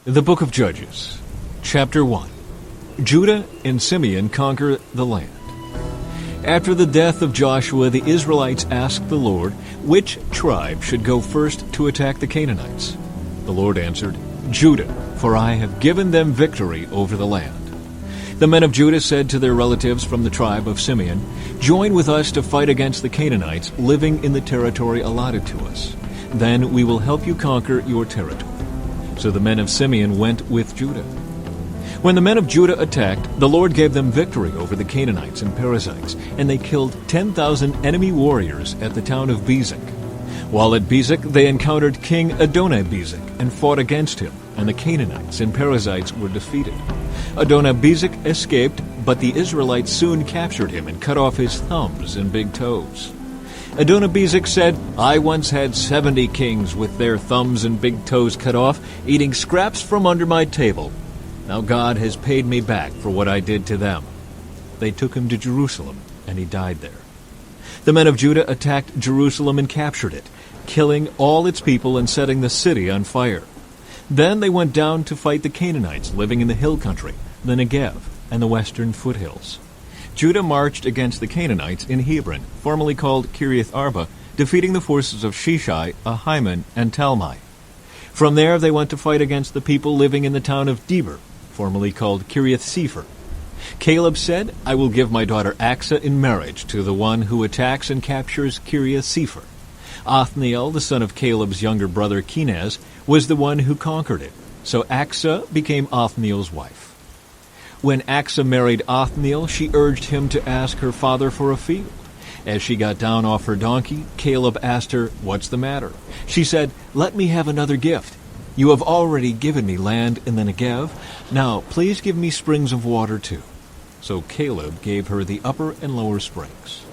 The Book of Judges, Chapter 1. Judah and Simeon conquer the land. After the death of Joshua, the Israelites asked the Lord which tribe should go first to attack the Canaanites. The Lord answered, Judah, for I have given them victory over the land. The men of Judah said to their relatives from the tribe of Simeon, Join with us to fight against the Canaanites living in the territory allotted to us. Then we will help you conquer your territory. So the men of Simeon went with Judah. When the men of Judah attacked, the Lord gave them victory over the Canaanites and Perizzites, and they killed 10,000 enemy warriors at the town of Bezek. While at Bezek, they encountered King Adonai-Bezek and fought against him, and the Canaanites and Perizzites were defeated. Adonai-Bezek escaped, but the Israelites soon captured him and cut off his thumbs and big toes. Adonai-Bezek said, I once had 70 kings with their thumbs and big toes cut off, eating scraps from under my table. Now God has paid me back for what I did to them. They took him to Jerusalem, and he died there. The men of Judah attacked Jerusalem and captured it, killing all its people and setting the city on fire. Then they went down to fight the Canaanites living in the hill country, the Negev, and the western foothills. Judah marched against the Canaanites in Hebron, formerly called Kiriath Arba, defeating the forces of Sheshai, Ahiman, and Talmai. From there they went to fight against the people living in the town of Deber, formerly called Kiriath Sefer. Caleb said, I will give my daughter Achsah in marriage to the one who attacks and captures Kiriath Sefer. Othniel, the son of Caleb's younger brother Kenaz, was the one who conquered it, so Achsah became Othniel's wife. When Achsah married Othniel, she urged him to ask her father for a field. As she got down off her donkey, Caleb asked her, What's the matter? She said, Let me have another gift. You have already given me land in the Negev. Now, please give me springs of water too. So Caleb gave her the upper and lower springs.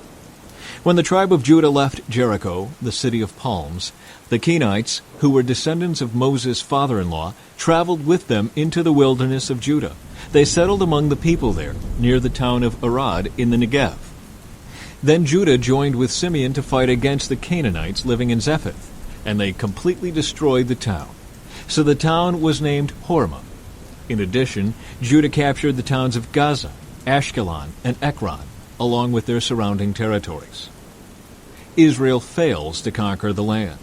When the tribe of Judah left Jericho, the city of palms, the Kenites, who were descendants of Moses' father-in-law, traveled with them into the wilderness of Judah. They settled among the people there, near the town of Arad in the Negev. Then Judah joined with Simeon to fight against the Canaanites living in Zephith, and they completely destroyed the town. So the town was named Hormah. In addition, Judah captured the towns of Gaza, Ashkelon, and Ekron, along with their surrounding territories. Israel fails to conquer the land.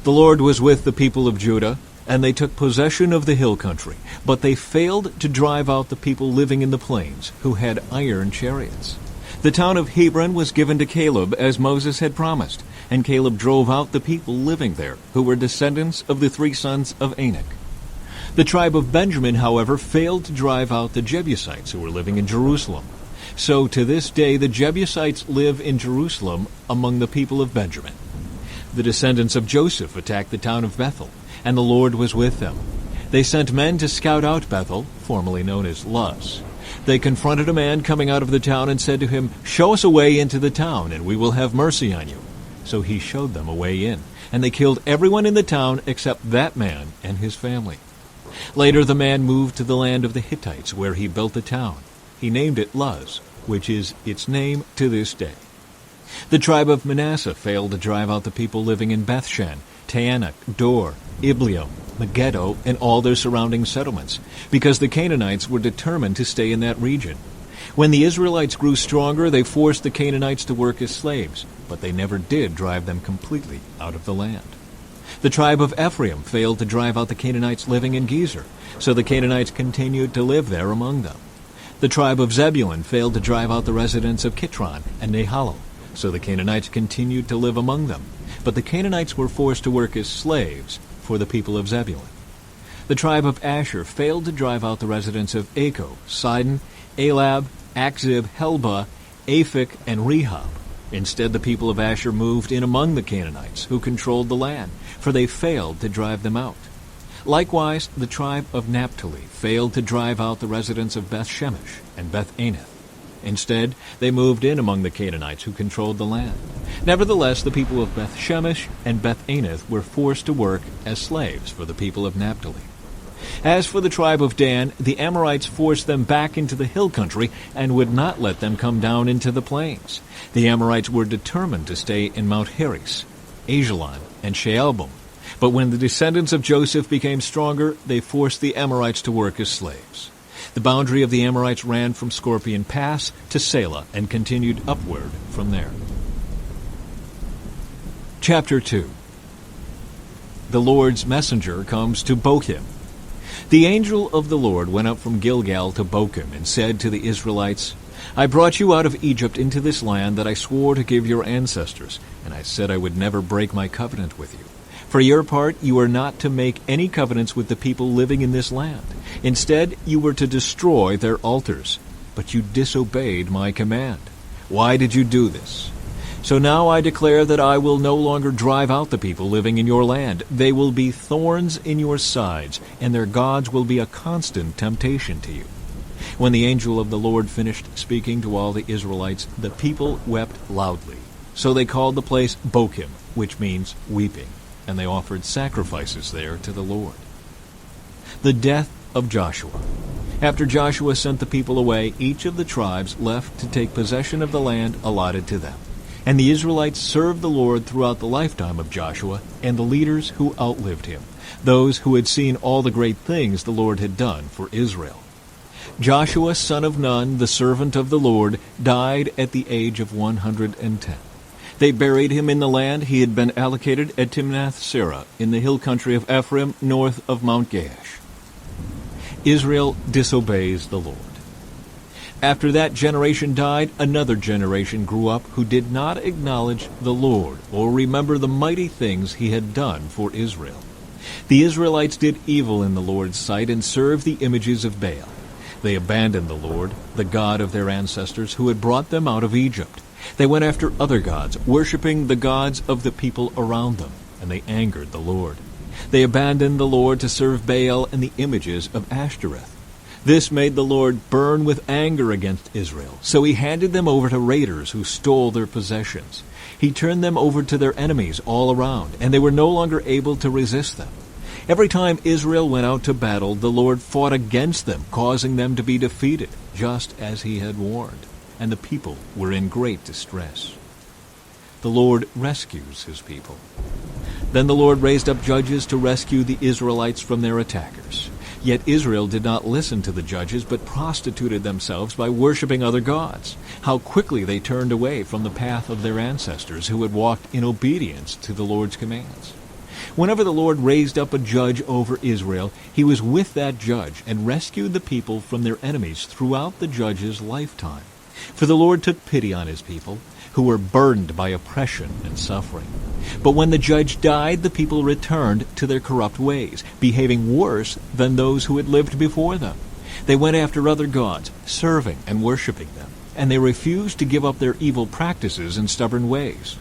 The Lord was with the people of Judah, and they took possession of the hill country, but they failed to drive out the people living in the plains, who had iron chariots. The town of Hebron was given to Caleb as Moses had promised, and Caleb drove out the people living there, who were descendants of the 3 sons of Anak. The tribe of Benjamin, however, failed to drive out the Jebusites who were living in Jerusalem. So to this day the Jebusites live in Jerusalem among the people of Benjamin. The descendants of Joseph attacked the town of Bethel, and the Lord was with them. They sent men to scout out Bethel, formerly known as Luz. They confronted a man coming out of the town and said to him, Show us a way into the town, and we will have mercy on you. So he showed them a way in, and they killed everyone in the town except that man and his family. Later the man moved to the land of the Hittites, where he built a town. He named it Luz, which is its name to this day. The tribe of Manasseh failed to drive out the people living in Bethshan, Taanach, Dor, Ibleam, Megiddo, and all their surrounding settlements, because the Canaanites were determined to stay in that region. When the Israelites grew stronger, they forced the Canaanites to work as slaves, but they never did drive them completely out of the land. The tribe of Ephraim failed to drive out the Canaanites living in Gezer, so the Canaanites continued to live there among them. The tribe of Zebulun failed to drive out the residents of Kitron and Nahalal, so the Canaanites continued to live among them. But the Canaanites were forced to work as slaves for the people of Zebulun. The tribe of Asher failed to drive out the residents of Acco, Sidon, Elab, Achzib, Helba, Aphik, and Rehob. Instead, the people of Asher moved in among the Canaanites, who controlled the land, for they failed to drive them out. Likewise, the tribe of Naphtali failed to drive out the residents of Beth-Shemesh and Beth-Anath. Instead, they moved in among the Canaanites who controlled the land. Nevertheless, the people of Beth-Shemesh and Beth-Anath were forced to work as slaves for the people of Naphtali. As for the tribe of Dan, the Amorites forced them back into the hill country and would not let them come down into the plains. The Amorites were determined to stay in Mount Heres, Ajalon, and Shaalbim. But when the descendants of Joseph became stronger, they forced the Amorites to work as slaves. The boundary of the Amorites ran from Scorpion Pass to Selah and continued upward from there. Chapter 2. The Lord's messenger comes to Bochim. The angel of the Lord went up from Gilgal to Bochim and said to the Israelites, I brought you out of Egypt into this land that I swore to give your ancestors, and I said I would never break my covenant with you. For your part, you are not to make any covenants with the people living in this land. Instead, you were to destroy their altars. But you disobeyed my command. Why did you do this? So now I declare that I will no longer drive out the people living in your land. They will be thorns in your sides, and their gods will be a constant temptation to you. When the angel of the Lord finished speaking to all the Israelites, the people wept loudly. So they called the place Bochim, which means weeping, and they offered sacrifices there to the Lord. The death of Joshua. After Joshua sent the people away, each of the tribes left to take possession of the land allotted to them. And the Israelites served the Lord throughout the lifetime of Joshua and the leaders who outlived him, those who had seen all the great things the Lord had done for Israel. Joshua, son of Nun, the servant of the Lord, died at the age of 110. They buried him in the land he had been allocated at Timnath-Serah in the hill country of Ephraim, north of Mount Gaash. Israel disobeys the Lord. After that generation died, another generation grew up who did not acknowledge the Lord or remember the mighty things he had done for Israel. The Israelites did evil in the Lord's sight and served the images of Baal. They abandoned the Lord, the God of their ancestors, who had brought them out of Egypt. They went after other gods, worshiping the gods of the people around them, and they angered the Lord. They abandoned the Lord to serve Baal and the images of Ashtoreth. This made the Lord burn with anger against Israel, so he handed them over to raiders who stole their possessions. He turned them over to their enemies all around, and they were no longer able to resist them. Every time Israel went out to battle, the Lord fought against them, causing them to be defeated, just as he had warned, and the people were in great distress. The Lord rescues his people. Then the Lord raised up judges to rescue the Israelites from their attackers. Yet Israel did not listen to the judges, but prostituted themselves by worshiping other gods. How quickly they turned away from the path of their ancestors who had walked in obedience to the Lord's commands. Whenever the Lord raised up a judge over Israel, he was with that judge and rescued the people from their enemies throughout the judge's lifetime. For the Lord took pity on his people, who were burdened by oppression and suffering. But when the judge died, the people returned to their corrupt ways, behaving worse than those who had lived before them. They went after other gods, serving and worshiping them, and they refused to give up their evil practices and stubborn ways.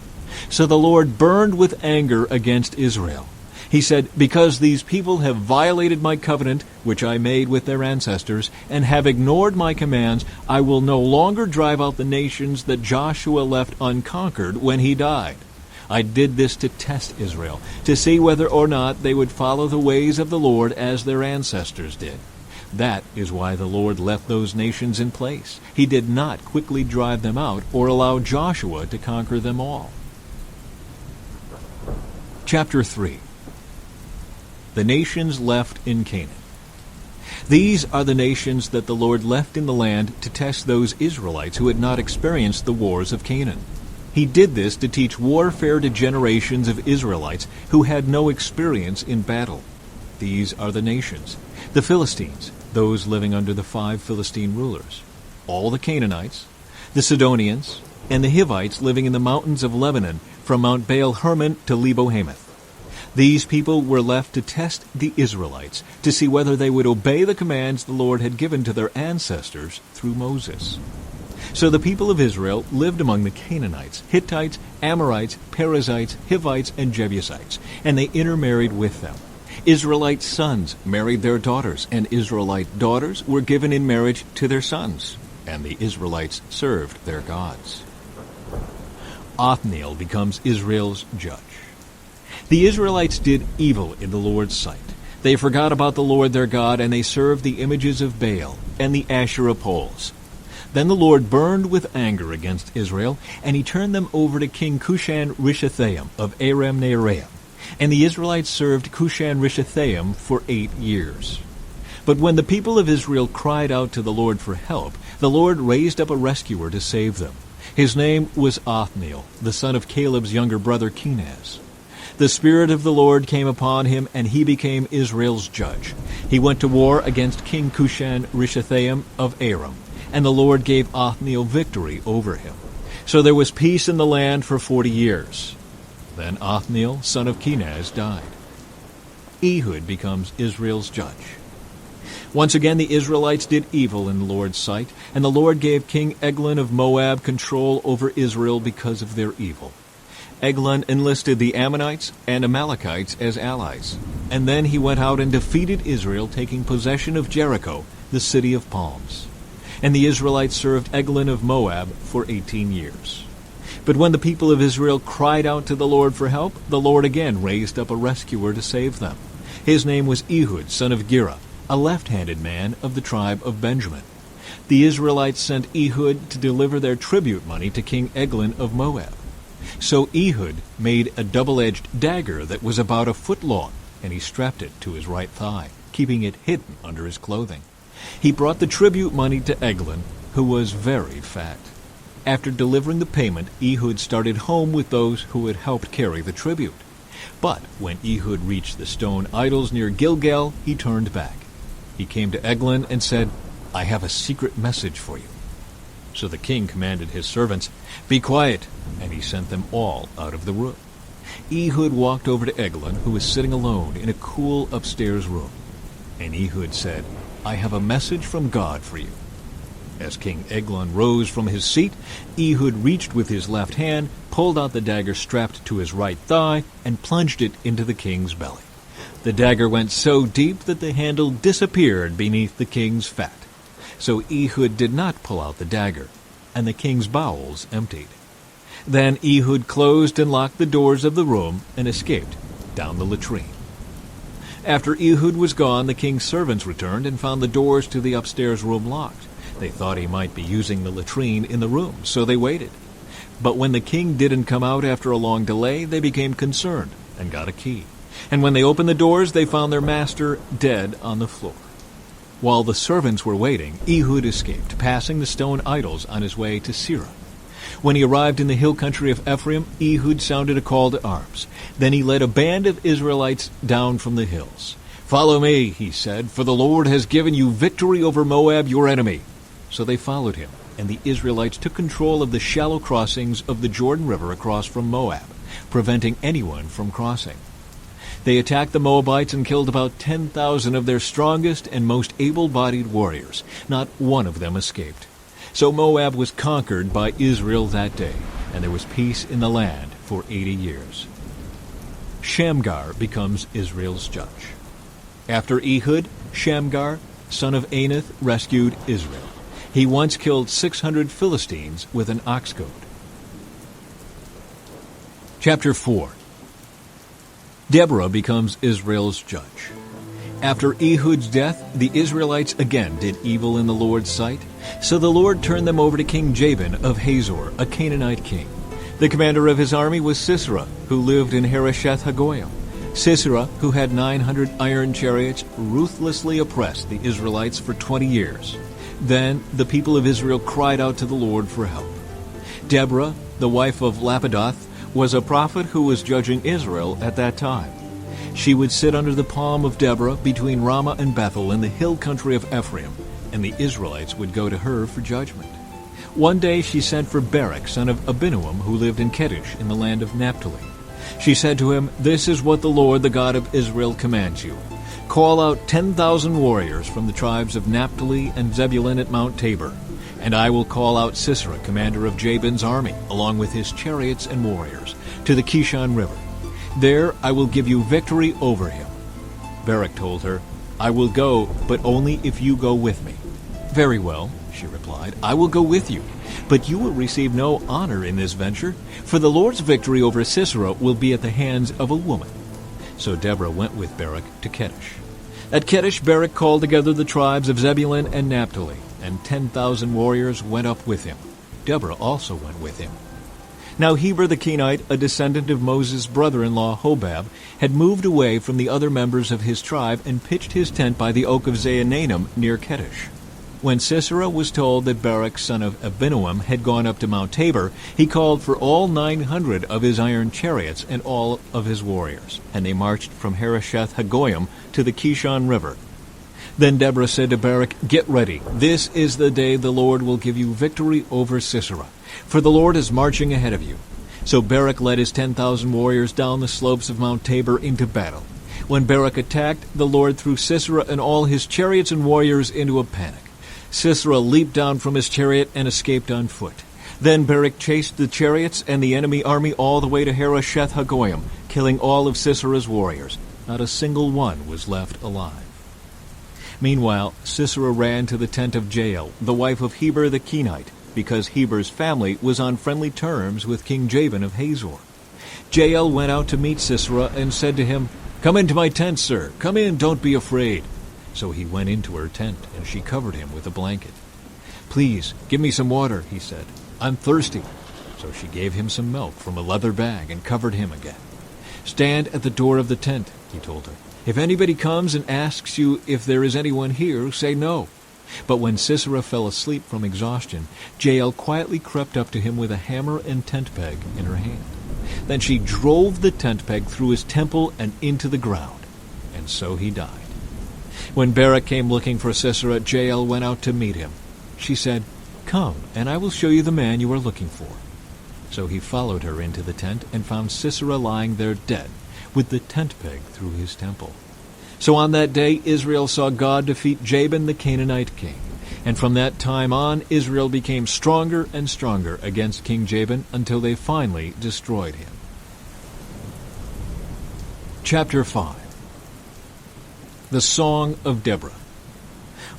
So the Lord burned with anger against Israel. He said, because these people have violated my covenant, which I made with their ancestors, and have ignored my commands, I will no longer drive out the nations that Joshua left unconquered when he died. I did this to test Israel, to see whether or not they would follow the ways of the Lord as their ancestors did. That is why the Lord left those nations in place. He did not quickly drive them out or allow Joshua to conquer them all. Chapter 3. The nations left in Canaan. These are the nations that the Lord left in the land to test those Israelites who had not experienced the wars of Canaan. He did this to teach warfare to generations of Israelites who had no experience in battle. These are the nations: the Philistines, those living under the 5 Philistine rulers, all the Canaanites, the Sidonians, and the Hivites living in the mountains of Lebanon, from Mount Baal Hermon to Lebo-Hamath. These people were left to test the Israelites, to see whether they would obey the commands the Lord had given to their ancestors through Moses. So the people of Israel lived among the Canaanites, Hittites, Amorites, Perizzites, Hivites, and Jebusites, and they intermarried with them. Israelite sons married their daughters, and Israelite daughters were given in marriage to their sons, and the Israelites served their gods. Othniel becomes Israel's judge. The Israelites did evil in the Lord's sight. They forgot about the Lord their God, and they served the images of Baal and the Asherah poles. Then the Lord burned with anger against Israel, and he turned them over to King Cushan-Rishathaim of Aram-Naharaim. And the Israelites served Cushan-Rishathaim for 8 years. But when the people of Israel cried out to the Lord for help, the Lord raised up a rescuer to save them. His name was Othniel, the son of Caleb's younger brother Kenaz. The Spirit of the Lord came upon him, and he became Israel's judge. He went to war against King Cushan-Rishathaim of Aram, and the Lord gave Othniel victory over him. So there was peace in the land for 40 years. Then Othniel, son of Kenaz, died. Ehud becomes Israel's judge. Once again the Israelites did evil in the Lord's sight, and the Lord gave King Eglon of Moab control over Israel because of their evil. Eglon enlisted the Ammonites and Amalekites as allies, and then he went out and defeated Israel, taking possession of Jericho, the city of palms. And the Israelites served Eglon of Moab for 18 years. But when the people of Israel cried out to the Lord for help, the Lord again raised up a rescuer to save them. His name was Ehud, son of Gera, a left-handed man of the tribe of Benjamin. The Israelites sent Ehud to deliver their tribute money to King Eglon of Moab. So Ehud made a double-edged dagger that was about a foot long, and he strapped it to his right thigh, keeping it hidden under his clothing. He brought the tribute money to Eglon, who was very fat. After delivering the payment, Ehud started home with those who had helped carry the tribute. But when Ehud reached the stone idols near Gilgal, he turned back. He came to Eglon and said, "I have a secret message for you." So the king commanded his servants, "Be quiet," and he sent them all out of the room. Ehud walked over to Eglon, who was sitting alone in a cool upstairs room. And Ehud said, "I have a message from God for you." As King Eglon rose from his seat, Ehud reached with his left hand, pulled out the dagger strapped to his right thigh, and plunged it into the king's belly. The dagger went so deep that the handle disappeared beneath the king's fat. So Ehud did not pull out the dagger, and the king's bowels emptied. Then Ehud closed and locked the doors of the room and escaped down the latrine. After Ehud was gone, the king's servants returned and found the doors to the upstairs room locked. They thought he might be using the latrine in the room, so they waited. But when the king didn't come out after a long delay, they became concerned and got a key. And when they opened the doors, they found their master dead on the floor. While the servants were waiting, Ehud escaped, passing the stone idols on his way to Seirah. When he arrived in the hill country of Ephraim, Ehud sounded a call to arms. Then he led a band of Israelites down from the hills. "Follow me," he said, "for the Lord has given you victory over Moab, your enemy." So they followed him, and the Israelites took control of the shallow crossings of the Jordan River across from Moab, preventing anyone from crossing. They attacked the Moabites and killed about 10,000 of their strongest and most able-bodied warriors. Not one of them escaped. So Moab was conquered by Israel that day, and there was peace in the land for 80 years. Shamgar becomes Israel's judge. After Ehud, Shamgar, son of Anath, rescued Israel. He once killed 600 Philistines with an ox goad. Chapter 4. Deborah becomes Israel's judge. After Ehud's death, the Israelites again did evil in the Lord's sight. So the Lord turned them over to King Jabin of Hazor, a Canaanite king. The commander of his army was Sisera, who lived in Harosheth Hagoyim. Sisera, who had 900 iron chariots, ruthlessly oppressed the Israelites for 20 years. Then the people of Israel cried out to the Lord for help. Deborah, the wife of Lapidoth, was a prophet who was judging Israel at that time. She would sit under the palm of Deborah between Ramah and Bethel in the hill country of Ephraim, and the Israelites would go to her for judgment. One day she sent for Barak, son of Abinuam, who lived in Kedesh in the land of Naphtali. She said to him, "This is what the Lord, the God of Israel, commands you. Call out 10,000 warriors from the tribes of Naphtali and Zebulun at Mount Tabor, and I will call out Sisera, commander of Jabin's army, along with his chariots and warriors, to the Kishon River. There I will give you victory over him." Barak told her, "I will go, but only if you go with me." "Very well," she replied, "I will go with you, but you will receive no honor in this venture, for the Lord's victory over Sisera will be at the hands of a woman." So Deborah went with Barak to Kedesh. At Kedesh, Barak called together the tribes of Zebulun and Naphtali, and 10,000 warriors went up with him. Deborah also went with him. Now Heber the Kenite, a descendant of Moses' brother-in-law Hobab, had moved away from the other members of his tribe and pitched his tent by the oak of Zaanannim near Kedesh. When Sisera was told that Barak son of Abinoam had gone up to Mount Tabor, he called for all 900 of his iron chariots and all of his warriors, and they marched from Harosheth Hagoyim to the Kishon River. Then Deborah said to Barak, "Get ready. This is the day the Lord will give you victory over Sisera, for the Lord is marching ahead of you." So Barak led his 10,000 warriors down the slopes of Mount Tabor into battle. When Barak attacked, the Lord threw Sisera and all his chariots and warriors into a panic. Sisera leaped down from his chariot and escaped on foot. Then Barak chased the chariots and the enemy army all the way to Harosheth Hagoyim, killing all of Sisera's warriors. Not a single one was left alive. Meanwhile, Sisera ran to the tent of Jael, the wife of Heber the Kenite, because Heber's family was on friendly terms with King Jabin of Hazor. Jael went out to meet Sisera and said to him, "Come into my tent, sir. Come in, don't be afraid." So he went into her tent, and she covered him with a blanket. "Please, give me some water," he said. "I'm thirsty." So she gave him some milk from a leather bag and covered him again. "Stand at the door of the tent," he told her. "If anybody comes and asks you if there is anyone here, say no." But when Sisera fell asleep from exhaustion, Jael quietly crept up to him with a hammer and tent peg in her hand. Then she drove the tent peg through his temple and into the ground, and so he died. When Barak came looking for Sisera, Jael went out to meet him. She said, "Come, and I will show you the man you are looking for." So he followed her into the tent and found Sisera lying there dead, with the tent peg through his temple. So on that day Israel saw God defeat Jabin the Canaanite king. And from that time on Israel became stronger and stronger against King Jabin until they finally destroyed him. Chapter 5. The Song of Deborah.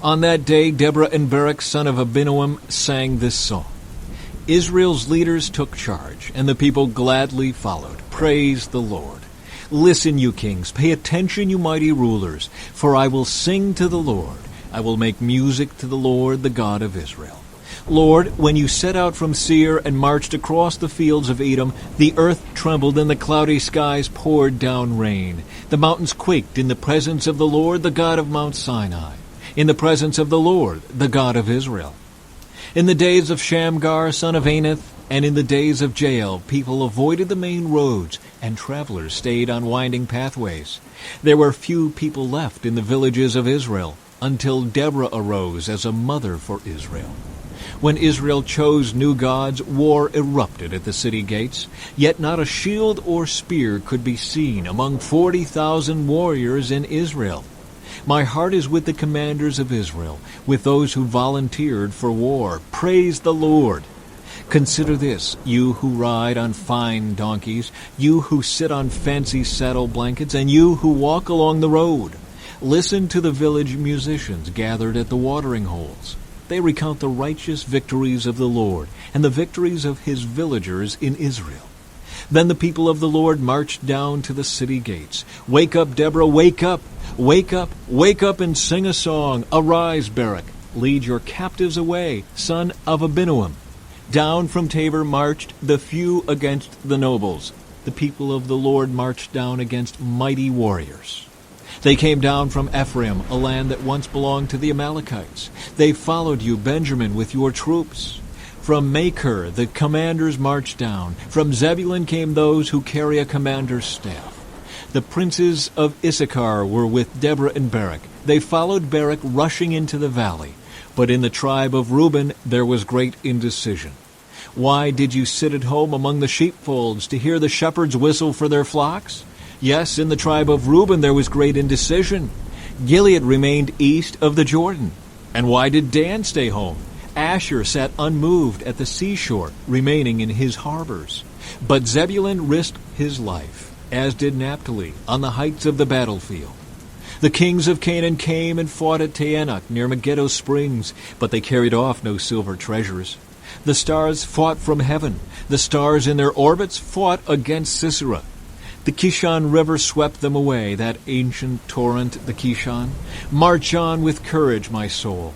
On that day Deborah and Barak son of Abinoam sang this song. Israel's leaders took charge, and the people gladly followed. Praise the Lord. Listen, you kings, pay attention, you mighty rulers, for I will sing to the Lord. I will make music to the Lord, the God of Israel. Lord, when you set out from Seir and marched across the fields of Edom, the earth trembled and the cloudy skies poured down rain. The mountains quaked in the presence of the Lord, the God of Mount Sinai, in the presence of the Lord, the God of Israel. In the days of Shamgar, son of Anath, and in the days of Jael, people avoided the main roads, and travelers stayed on winding pathways. There were few people left in the villages of Israel, until Deborah arose as a mother for Israel. When Israel chose new gods, war erupted at the city gates, yet not a shield or spear could be seen among 40,000 warriors in Israel. My heart is with the commanders of Israel, with those who volunteered for war. Praise the Lord. Consider this, you who ride on fine donkeys, you who sit on fancy saddle blankets, and you who walk along the road. Listen to the village musicians gathered at the watering holes. They recount the righteous victories of the Lord and the victories of his villagers in Israel. Then the people of the Lord marched down to the city gates. Wake up, Deborah, wake up! Wake up, wake up and sing a song. Arise, Barak, lead your captives away, son of Abinoam. Down from Tabor marched the few against the nobles. The people of the Lord marched down against mighty warriors. They came down from Ephraim, a land that once belonged to the Amalekites. They followed you, Benjamin, with your troops. From Machir the commanders marched down. From Zebulun came those who carry a commander's staff. The princes of Issachar were with Deborah and Barak. They followed Barak rushing into the valley. But in the tribe of Reuben there was great indecision. Why did you sit at home among the sheepfolds to hear the shepherds whistle for their flocks? Yes, in the tribe of Reuben there was great indecision. Gilead remained east of the Jordan. And why did Dan stay home? Asher sat unmoved at the seashore, remaining in his harbors. But Zebulun risked his life, as did Naphtali, on the heights of the battlefield. The kings of Canaan came and fought at Taanach near Megiddo Springs, but they carried off no silver treasures. The stars fought from heaven. The stars in their orbits fought against Sisera. The Kishon River swept them away, that ancient torrent, the Kishon. March on with courage, my soul.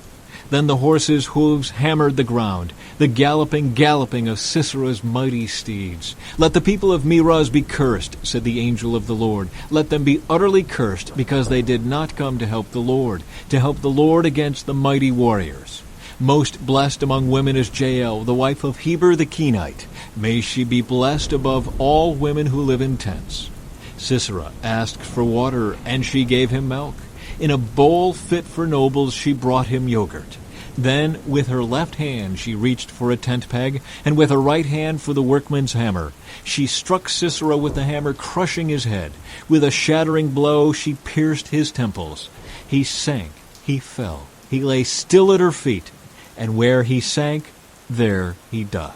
Then the horses' hooves hammered the ground, the galloping of Sisera's mighty steeds. Let the people of Meroz be cursed, said the angel of the Lord. Let them be utterly cursed, because they did not come to help the Lord against the mighty warriors. Most blessed among women is Jael, the wife of Heber the Kenite. May she be blessed above all women who live in tents. Sisera asked for water, and she gave him milk. In a bowl fit for nobles she brought him yogurt. Then with her left hand she reached for a tent peg, and with her right hand for the workman's hammer. She struck Sisera with the hammer, crushing his head. With a shattering blow she pierced his temples. He sank, he fell, he lay still at her feet, and where he sank, there he died.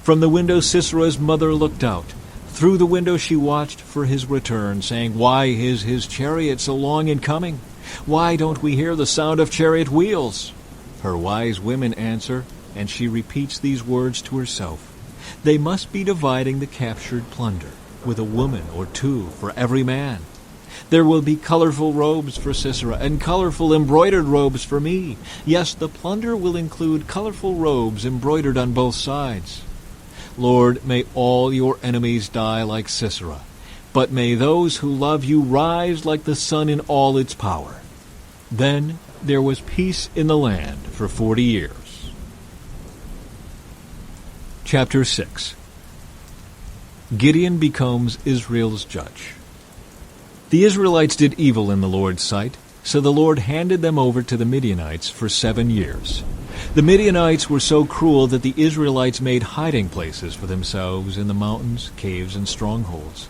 From the window Sisera's mother looked out. Through the window she watched for his return, saying, Why is his chariot so long in coming? Why don't we hear the sound of chariot wheels? Her wise women answer, and she repeats these words to herself. They must be dividing the captured plunder, with a woman or two for every man. There will be colorful robes for Sisera, and colorful embroidered robes for me. Yes, the plunder will include colorful robes embroidered on both sides. Lord, may all your enemies die like Sisera, but may those who love you rise like the sun in all its power. Then there was peace in the land for 40 years. Chapter 6. Gideon becomes Israel's judge. The Israelites did evil in the Lord's sight, so the Lord handed them over to the Midianites for 7 years. The Midianites were so cruel that the Israelites made hiding places for themselves in the mountains, caves, and strongholds.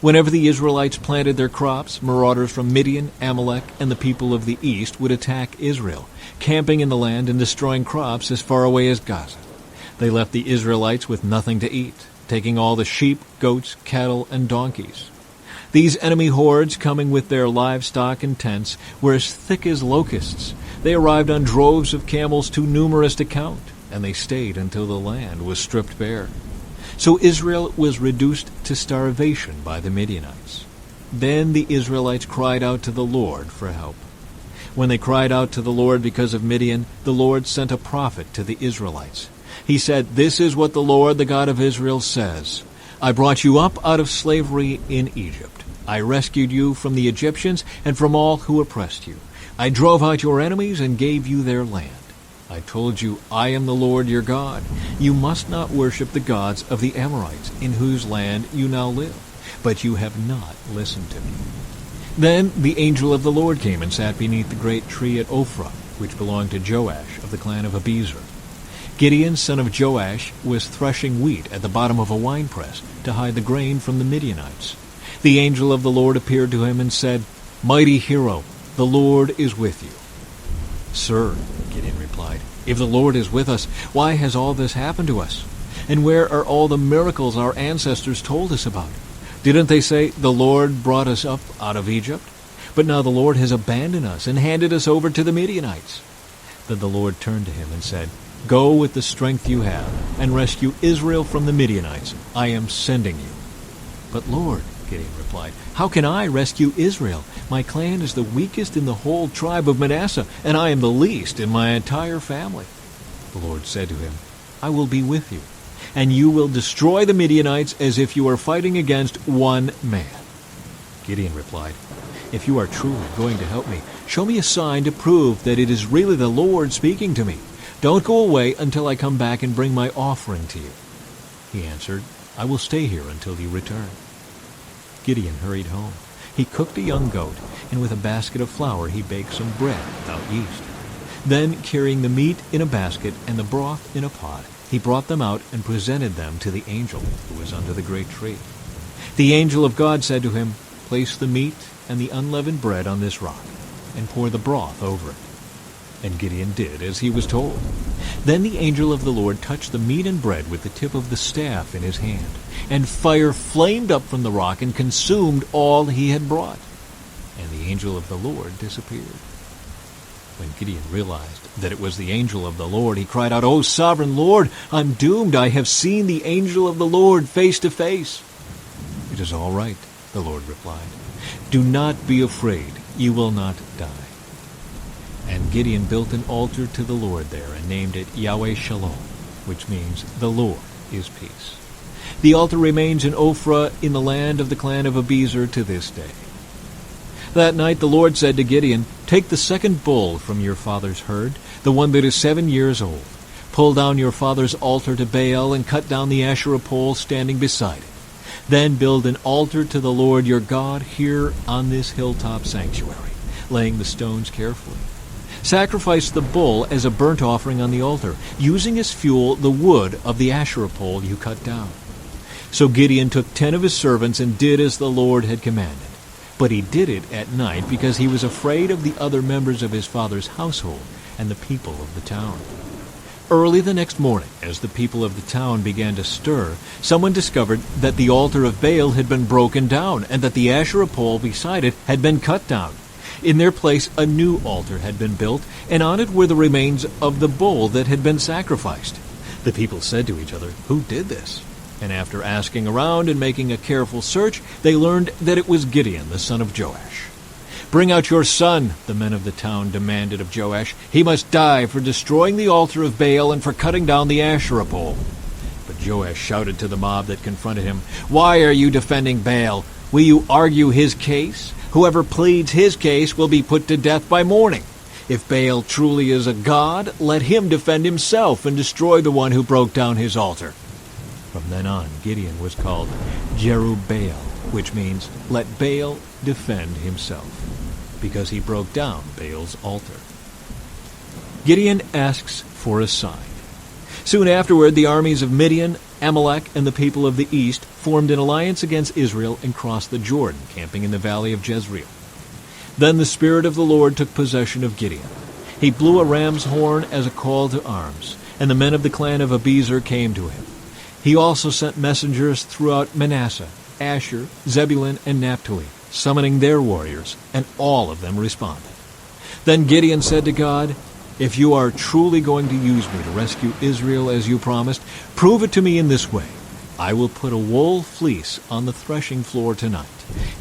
Whenever the Israelites planted their crops, marauders from Midian, Amalek, and the people of the east would attack Israel, camping in the land and destroying crops as far away as Gaza. They left the Israelites with nothing to eat, taking all the sheep, goats, cattle, and donkeys. These enemy hordes, coming with their livestock and tents, were as thick as locusts. They arrived on droves of camels too numerous to count, and they stayed until the land was stripped bare. So Israel was reduced to starvation by the Midianites. Then the Israelites cried out to the Lord for help. When they cried out to the Lord because of Midian, the Lord sent a prophet to the Israelites. He said, This is what the Lord, the God of Israel, says. I brought you up out of slavery in Egypt. I rescued you from the Egyptians and from all who oppressed you. I drove out your enemies and gave you their land. I told you, I am the Lord your God. You must not worship the gods of the Amorites, in whose land you now live. But you have not listened to me. Then the angel of the Lord came and sat beneath the great tree at Ophrah, which belonged to Joash of the clan of Abiezer. Gideon, son of Joash, was threshing wheat at the bottom of a winepress to hide the grain from the Midianites. The angel of the Lord appeared to him and said, Mighty hero, the Lord is with you. Sir, Gideon replied, if the Lord is with us, why has all this happened to us? And where are all the miracles our ancestors told us about? Didn't they say, the Lord brought us up out of Egypt? But now the Lord has abandoned us and handed us over to the Midianites. Then the Lord turned to him and said, Go with the strength you have, and rescue Israel from the Midianites. I am sending you. But Lord, Gideon replied, how can I rescue Israel? My clan is the weakest in the whole tribe of Manasseh, and I am the least in my entire family. The Lord said to him, I will be with you, and you will destroy the Midianites as if you were fighting against one man. Gideon replied, If you are truly going to help me, show me a sign to prove that it is really the Lord speaking to me. Don't go away until I come back and bring my offering to you. He answered, I will stay here until you return. Gideon hurried home. He cooked a young goat, and with a basket of flour he baked some bread without yeast. Then, carrying the meat in a basket and the broth in a pot, he brought them out and presented them to the angel who was under the great tree. The angel of God said to him, Place the meat and the unleavened bread on this rock, and pour the broth over it. And Gideon did as he was told. Then the angel of the Lord touched the meat and bread with the tip of the staff in his hand, and fire flamed up from the rock and consumed all he had brought. And the angel of the Lord disappeared. When Gideon realized that it was the angel of the Lord, he cried out, O sovereign Lord, I'm doomed. I have seen the angel of the Lord face to face. It is all right, the Lord replied. Do not be afraid. You will not die. And Gideon built an altar to the Lord there and named it Yahweh Shalom, which means the Lord is peace. The altar remains in Ophrah in the land of the clan of Abiezer to this day. That night the Lord said to Gideon, "Take the second bull from your father's herd, the one that is 7 years old. Pull down your father's altar to Baal and cut down the Asherah pole standing beside it. Then build an altar to the Lord your God here on this hilltop sanctuary, laying the stones carefully. Sacrifice the bull as a burnt offering on the altar, using as fuel the wood of the Asherah pole you cut down." So Gideon took 10 of his servants and did as the Lord had commanded. But he did it at night because he was afraid of the other members of his father's household and the people of the town. Early the next morning, as the people of the town began to stir, someone discovered that the altar of Baal had been broken down and that the Asherah pole beside it had been cut down. In their place a new altar had been built, and on it were the remains of the bull that had been sacrificed. The people said to each other, "Who did this?" And after asking around and making a careful search, they learned that it was Gideon, the son of Joash. "Bring out your son," the men of the town demanded of Joash. "He must die for destroying the altar of Baal and for cutting down the Asherah pole." But Joash shouted to the mob that confronted him, "Why are you defending Baal? Will you argue his case? Whoever pleads his case will be put to death by morning. If Baal truly is a god, let him defend himself and destroy the one who broke down his altar." From then on, Gideon was called Jerubbaal, which means, "Let Baal defend himself," because he broke down Baal's altar. Gideon asks for a sign. Soon afterward, the armies of Midian, Amalek, and the people of the east formed an alliance against Israel and crossed the Jordan, camping in the valley of Jezreel. Then the Spirit of the Lord took possession of Gideon. He blew a ram's horn as a call to arms, and the men of the clan of Abiezer came to him. He also sent messengers throughout Manasseh, Asher, Zebulun, and Naphtali, summoning their warriors, and all of them responded. Then Gideon said to God, "If you are truly going to use me to rescue Israel as you promised, prove it to me in this way. I will put a wool fleece on the threshing floor tonight.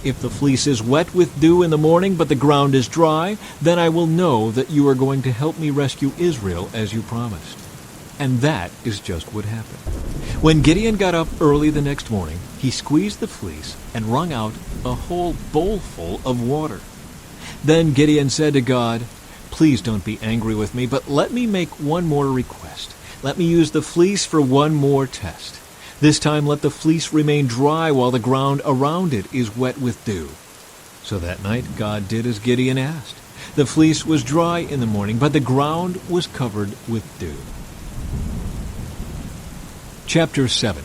If the fleece is wet with dew in the morning, but the ground is dry, then I will know that you are going to help me rescue Israel as you promised." And that is just what happened. When Gideon got up early the next morning, he squeezed the fleece and wrung out a whole bowlful of water. Then Gideon said to God, "Please don't be angry with me, but let me make one more request. Let me use the fleece for one more test. This time let the fleece remain dry while the ground around it is wet with dew." So that night God did as Gideon asked. The fleece was dry in the morning, but the ground was covered with dew. Chapter 7.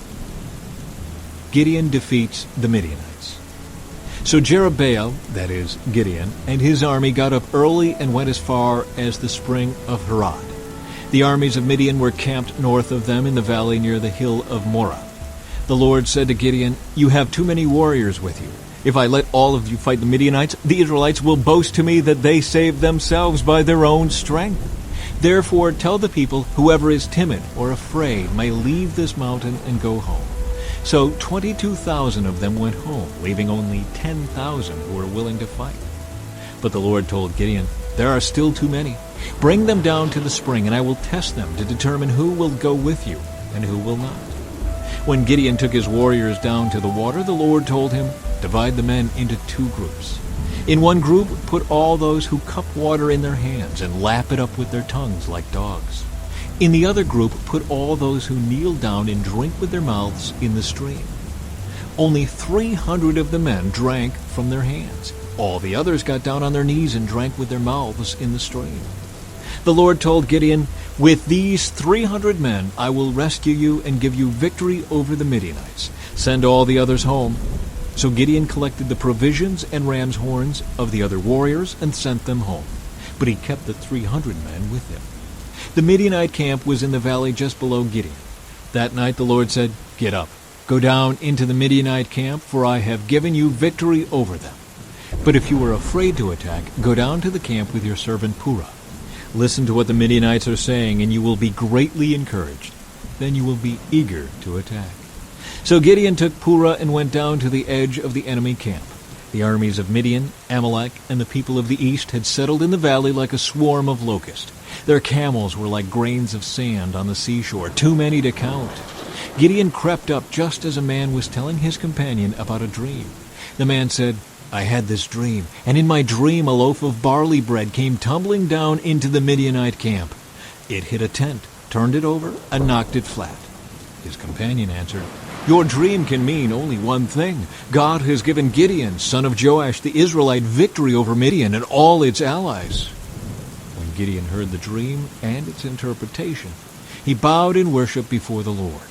Gideon defeats the Midianites. So Jerubbaal, that is, Gideon, and his army got up early and went as far as the spring of Harod. The armies of Midian were camped north of them in the valley near the hill of Moreh. The Lord said to Gideon, "You have too many warriors with you. If I let all of you fight the Midianites, the Israelites will boast to me that they saved themselves by their own strength. Therefore tell the people, whoever is timid or afraid may leave this mountain and go home." So 22,000 of them went home, leaving only 10,000 who were willing to fight. But the Lord told Gideon, "There are still too many. Bring them down to the spring, and I will test them to determine who will go with you and who will not." When Gideon took his warriors down to the water, the Lord told him, "Divide the men into 2 groups. In one group, put all those who cup water in their hands and lap it up with their tongues like dogs. In the other group, put all those who kneel down and drink with their mouths in the stream." Only 300 of the men drank from their hands. All the others got down on their knees and drank with their mouths in the stream. The Lord told Gideon, "With these 300 men I will rescue you and give you victory over the Midianites. Send all the others home." So Gideon collected the provisions and ram's horns of the other warriors and sent them home. But he kept the 300 men with him. The Midianite camp was in the valley just below Gideon. That night the Lord said, "Get up, go down into the Midianite camp, for I have given you victory over them. But if you are afraid to attack, go down to the camp with your servant Purah. Listen to what the Midianites are saying, and you will be greatly encouraged. Then you will be eager to attack." So Gideon took Purah and went down to the edge of the enemy camp. The armies of Midian, Amalek, and the people of the east had settled in the valley like a swarm of locusts. Their camels were like grains of sand on the seashore, too many to count. Gideon crept up just as a man was telling his companion about a dream. The man said, "I had this dream, and in my dream a loaf of barley bread came tumbling down into the Midianite camp. It hit a tent, turned it over, and knocked it flat." His companion answered, "Your dream can mean only one thing. God has given Gideon, son of Joash the Israelite, victory over Midian and all its allies." When Gideon heard the dream and its interpretation, he bowed in worship before the Lord.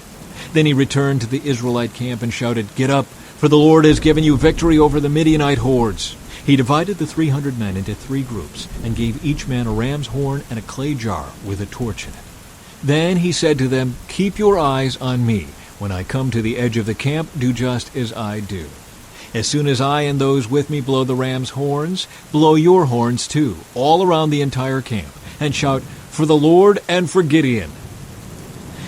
Then he returned to the Israelite camp and shouted, "Get up, for the Lord has given you victory over the Midianite hordes." He divided the 300 men into 3 groups and gave each man a ram's horn and a clay jar with a torch in it. Then he said to them, "Keep your eyes on me. When I come to the edge of the camp, do just as I do. As soon as I and those with me blow the ram's horns, blow your horns too, all around the entire camp, and shout, 'For the Lord and for Gideon.'"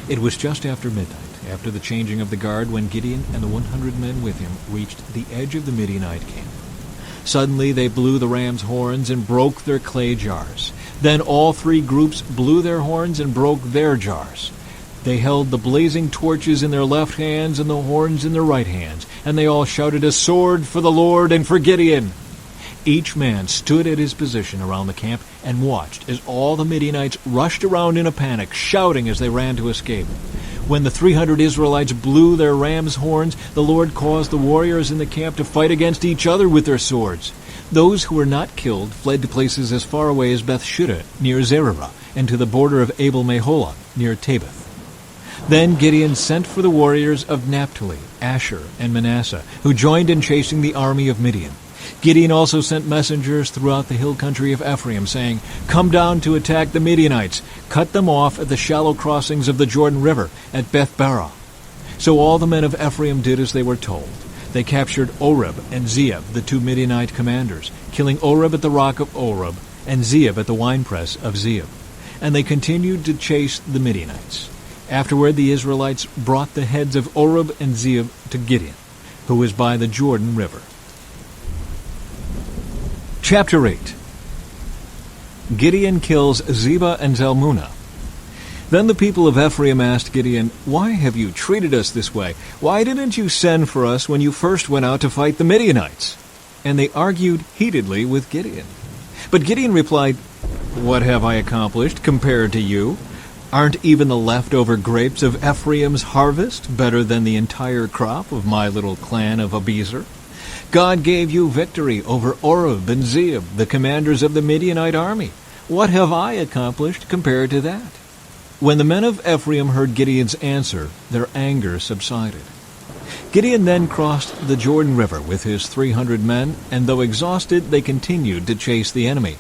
It was just after midnight, after the changing of the guard, when Gideon and the 100 men with him reached the edge of the Midianite camp. Suddenly they blew the ram's horns and broke their clay jars. Then all 3 groups blew their horns and broke their jars. They held the blazing torches in their left hands and the horns in their right hands, and they all shouted, "A sword for the Lord and for Gideon!" Each man stood at his position around the camp and watched as all the Midianites rushed around in a panic, shouting as they ran to escape. When the 300 Israelites blew their ram's horns, the Lord caused the warriors in the camp to fight against each other with their swords. Those who were not killed fled to places as far away as Beth-shutta, near Zererah, and to the border of Abel-meholah, near Tabith. Then Gideon sent for the warriors of Naphtali, Asher, and Manasseh, who joined in chasing the army of Midian. Gideon also sent messengers throughout the hill country of Ephraim, saying, "Come down to attack the Midianites. Cut them off at the shallow crossings of the Jordan River at Beth-barah." So all the men of Ephraim did as they were told. They captured Oreb and Zeeb, the 2 Midianite commanders, killing Oreb at the rock of Oreb and Zeeb at the winepress of Zeeb. And they continued to chase the Midianites. Afterward the Israelites brought the heads of Oreb and Zeeb to Gideon, who was by the Jordan River. Chapter 8. Gideon kills Zebah and Zalmunna. Then the people of Ephraim asked Gideon, "Why have you treated us this way? Why didn't you send for us when you first went out to fight the Midianites?" And they argued heatedly with Gideon. But Gideon replied, "What have I accomplished compared to you? Aren't even the leftover grapes of Ephraim's harvest better than the entire crop of my little clan of Abiezer? God gave you victory over Oreb and Zeeb, the commanders of the Midianite army. What have I accomplished compared to that?" When the men of Ephraim heard Gideon's answer, their anger subsided. Gideon then crossed the Jordan River with his 300 men, and though exhausted, they continued to chase the enemy.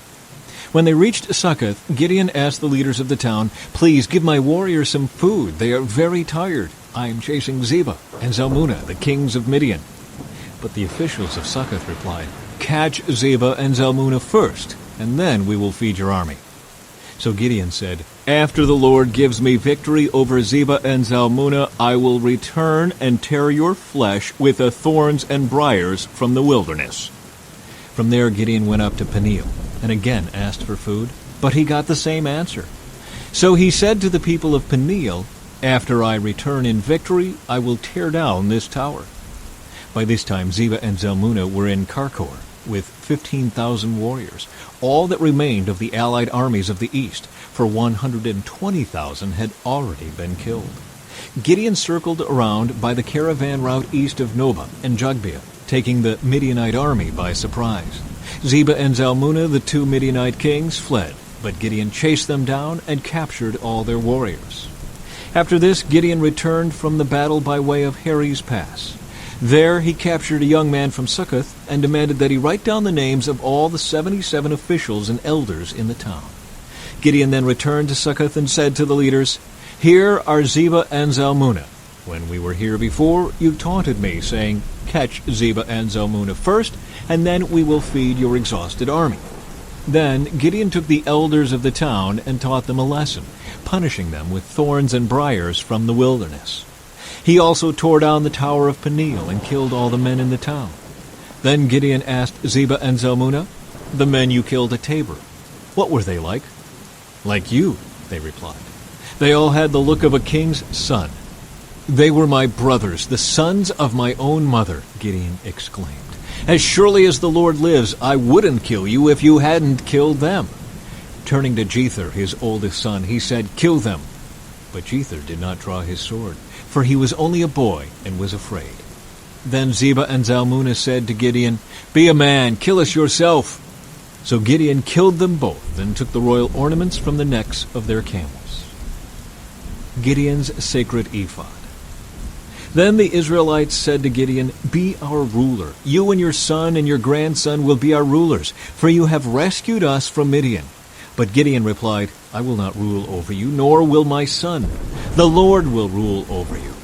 When they reached Succoth, Gideon asked the leaders of the town, "Please give my warriors some food. They are very tired. I am chasing Zebah and Zalmunna, the kings of Midian." But the officials of Succoth replied, "Catch Zebah and Zalmunna first, and then we will feed your army." So Gideon said, "After the Lord gives me victory over Zebah and Zalmunna, I will return and tear your flesh with the thorns and briars from the wilderness." From there Gideon went up to Peniel, and again asked for food, but he got the same answer. So he said to the people of Peniel, "After I return in victory, I will tear down this tower." By this time Zebah and Zalmunna were in Karkor, with 15,000 warriors, all that remained of the allied armies of the east, for 120,000 had already been killed. Gideon circled around by the caravan route east of Nobah and Jogbeah, taking the Midianite army by surprise. Zebah and Zalmunna, the 2 Midianite kings, fled, but Gideon chased them down and captured all their warriors. After this, Gideon returned from the battle by way of Heres Pass. There he captured a young man from Succoth and demanded that he write down the names of all the 77 officials and elders in the town. Gideon then returned to Succoth and said to the leaders, "Here are Zebah and Zalmunna. When we were here before, you taunted me, saying, 'Catch Zebah and Zalmunna first, and then we will feed your exhausted army.'" Then Gideon took the elders of the town and taught them a lesson, punishing them with thorns and briars from the wilderness. He also tore down the tower of Peniel and killed all the men in the town. Then Gideon asked Zebah and Zalmunna, "The men you killed at Tabor, what were they like?" "Like you," they replied. "They all had the look of a king's son." "They were my brothers, the sons of my own mother," Gideon exclaimed. "As surely as the Lord lives, I wouldn't kill you if you hadn't killed them." Turning to Jether, his oldest son, he said, "Kill them." But Jether did not draw his sword, for he was only a boy and was afraid. Then Zebah and Zalmunna said to Gideon, "Be a man, kill us yourself." So Gideon killed them both and took the royal ornaments from the necks of their camels. Gideon's sacred ephod. Then the Israelites said to Gideon, "Be our ruler. You and your son and your grandson will be our rulers, for you have rescued us from Midian." But Gideon replied, "I will not rule over you, nor will my son. The Lord will rule over you.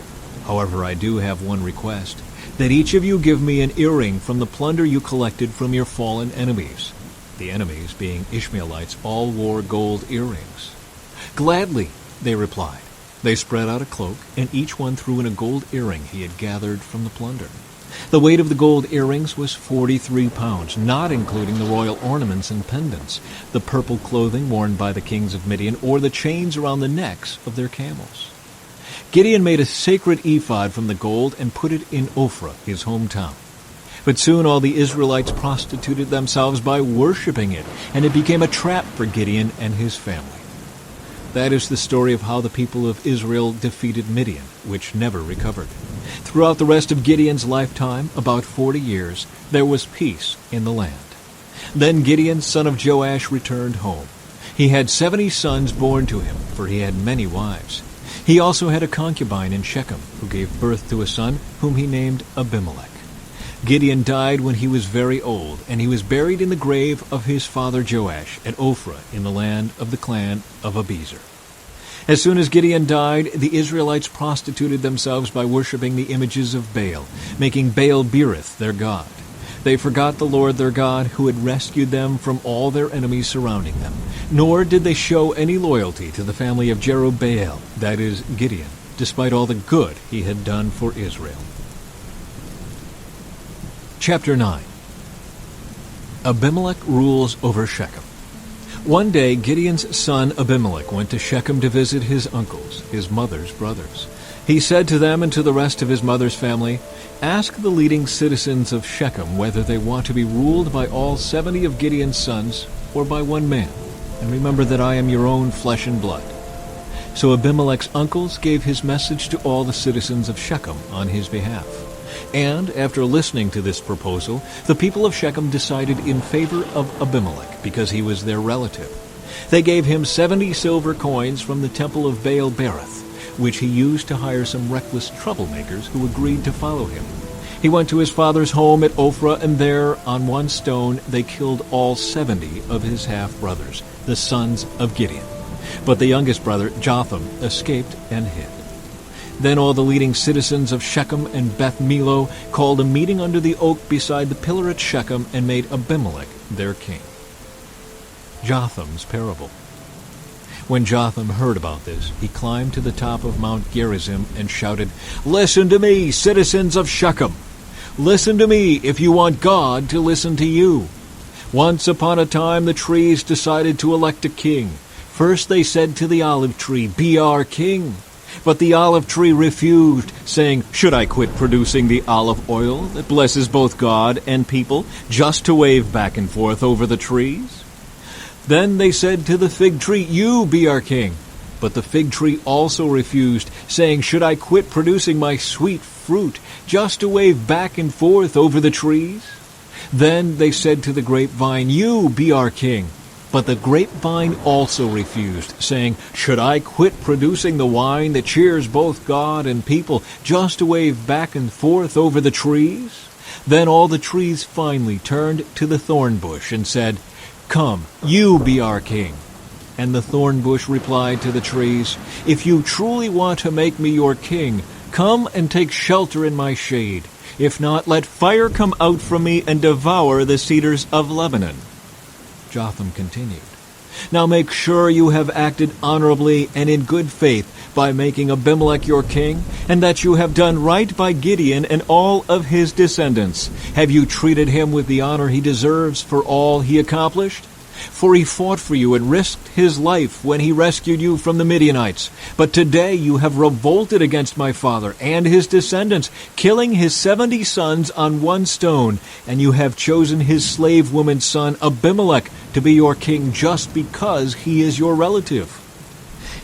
However, I do have one request, that each of you give me an earring from the plunder you collected from your fallen enemies." The enemies, being Ishmaelites, all wore gold earrings. "Gladly," they replied. They spread out a cloak, and each one threw in a gold earring he had gathered from the plunder. The weight of the gold earrings was 43 pounds, not including the royal ornaments and pendants, the purple clothing worn by the kings of Midian, or the chains around the necks of their camels. Gideon made a sacred ephod from the gold and put it in Ophrah, his hometown. But soon all the Israelites prostituted themselves by worshiping it, and it became a trap for Gideon and his family. That is the story of how the people of Israel defeated Midian, which never recovered. Throughout the rest of Gideon's lifetime, about 40 years, there was peace in the land. Then Gideon, son of Joash, returned home. He had 70 sons born to him, for he had many wives. He also had a concubine in Shechem, who gave birth to a son, whom he named Abimelech. Gideon died when he was very old, and he was buried in the grave of his father Joash at Ophrah in the land of the clan of Abiezer. As soon as Gideon died, the Israelites prostituted themselves by worshiping the images of Baal, making Baal-berith their god. They forgot the Lord their God, who had rescued them from all their enemies surrounding them, nor did they show any loyalty to the family of Jerubbaal, that is, Gideon, despite all the good he had done for Israel. Chapter 9. Abimelech rules over Shechem. One day Gideon's son Abimelech went to Shechem to visit his uncles, his mother's brothers. He said to them and to the rest of his mother's family, "Ask the leading citizens of Shechem whether they want to be ruled by all 70 of Gideon's sons or by one man, and remember that I am your own flesh and blood." So Abimelech's uncles gave his message to all the citizens of Shechem on his behalf. And after listening to this proposal, the people of Shechem decided in favor of Abimelech because he was their relative. They gave him 70 silver coins from the temple of Baal-berith, which he used to hire some reckless troublemakers who agreed to follow him. He went to his father's home at Ophrah, and there, on one stone, they killed all 70 of his half-brothers, the sons of Gideon. But the youngest brother, Jotham, escaped and hid. Then all the leading citizens of Shechem and Beth Millo called a meeting under the oak beside the pillar at Shechem and made Abimelech their king. Jotham's parable. When Jotham heard about this, he climbed to the top of Mount Gerizim and shouted, "Listen to me, citizens of Shechem! Listen to me if you want God to listen to you. Once upon a time the trees decided to elect a king. First they said to the olive tree, 'Be our king.' But the olive tree refused, saying, 'Should I quit producing the olive oil that blesses both God and people just to wave back and forth over the trees?' Then they said to the fig tree, 'You be our king.' But the fig tree also refused, saying, 'Should I quit producing my sweet fruit just to wave back and forth over the trees?' Then they said to the grapevine, 'You be our king.' But the grapevine also refused, saying, 'Should I quit producing the wine that cheers both God and people just to wave back and forth over the trees?' Then all the trees finally turned to the thorn bush and said, 'Come, you be our king.' And the thorn bush replied to the trees, 'If you truly want to make me your king, come and take shelter in my shade. If not, let fire come out from me and devour the cedars of Lebanon.'" Jotham continued, Now make sure you have acted honorably and in good faith by making Abimelech your king, and that you have done right by Gideon and all of his descendants. Have you treated him with the honor he deserves for all he accomplished? For he fought for you and risked his life when he rescued you from the Midianites. But today you have revolted against my father and his descendants, killing his 70 sons on one stone, and you have chosen his slave woman's son Abimelech to be your king just because he is your relative.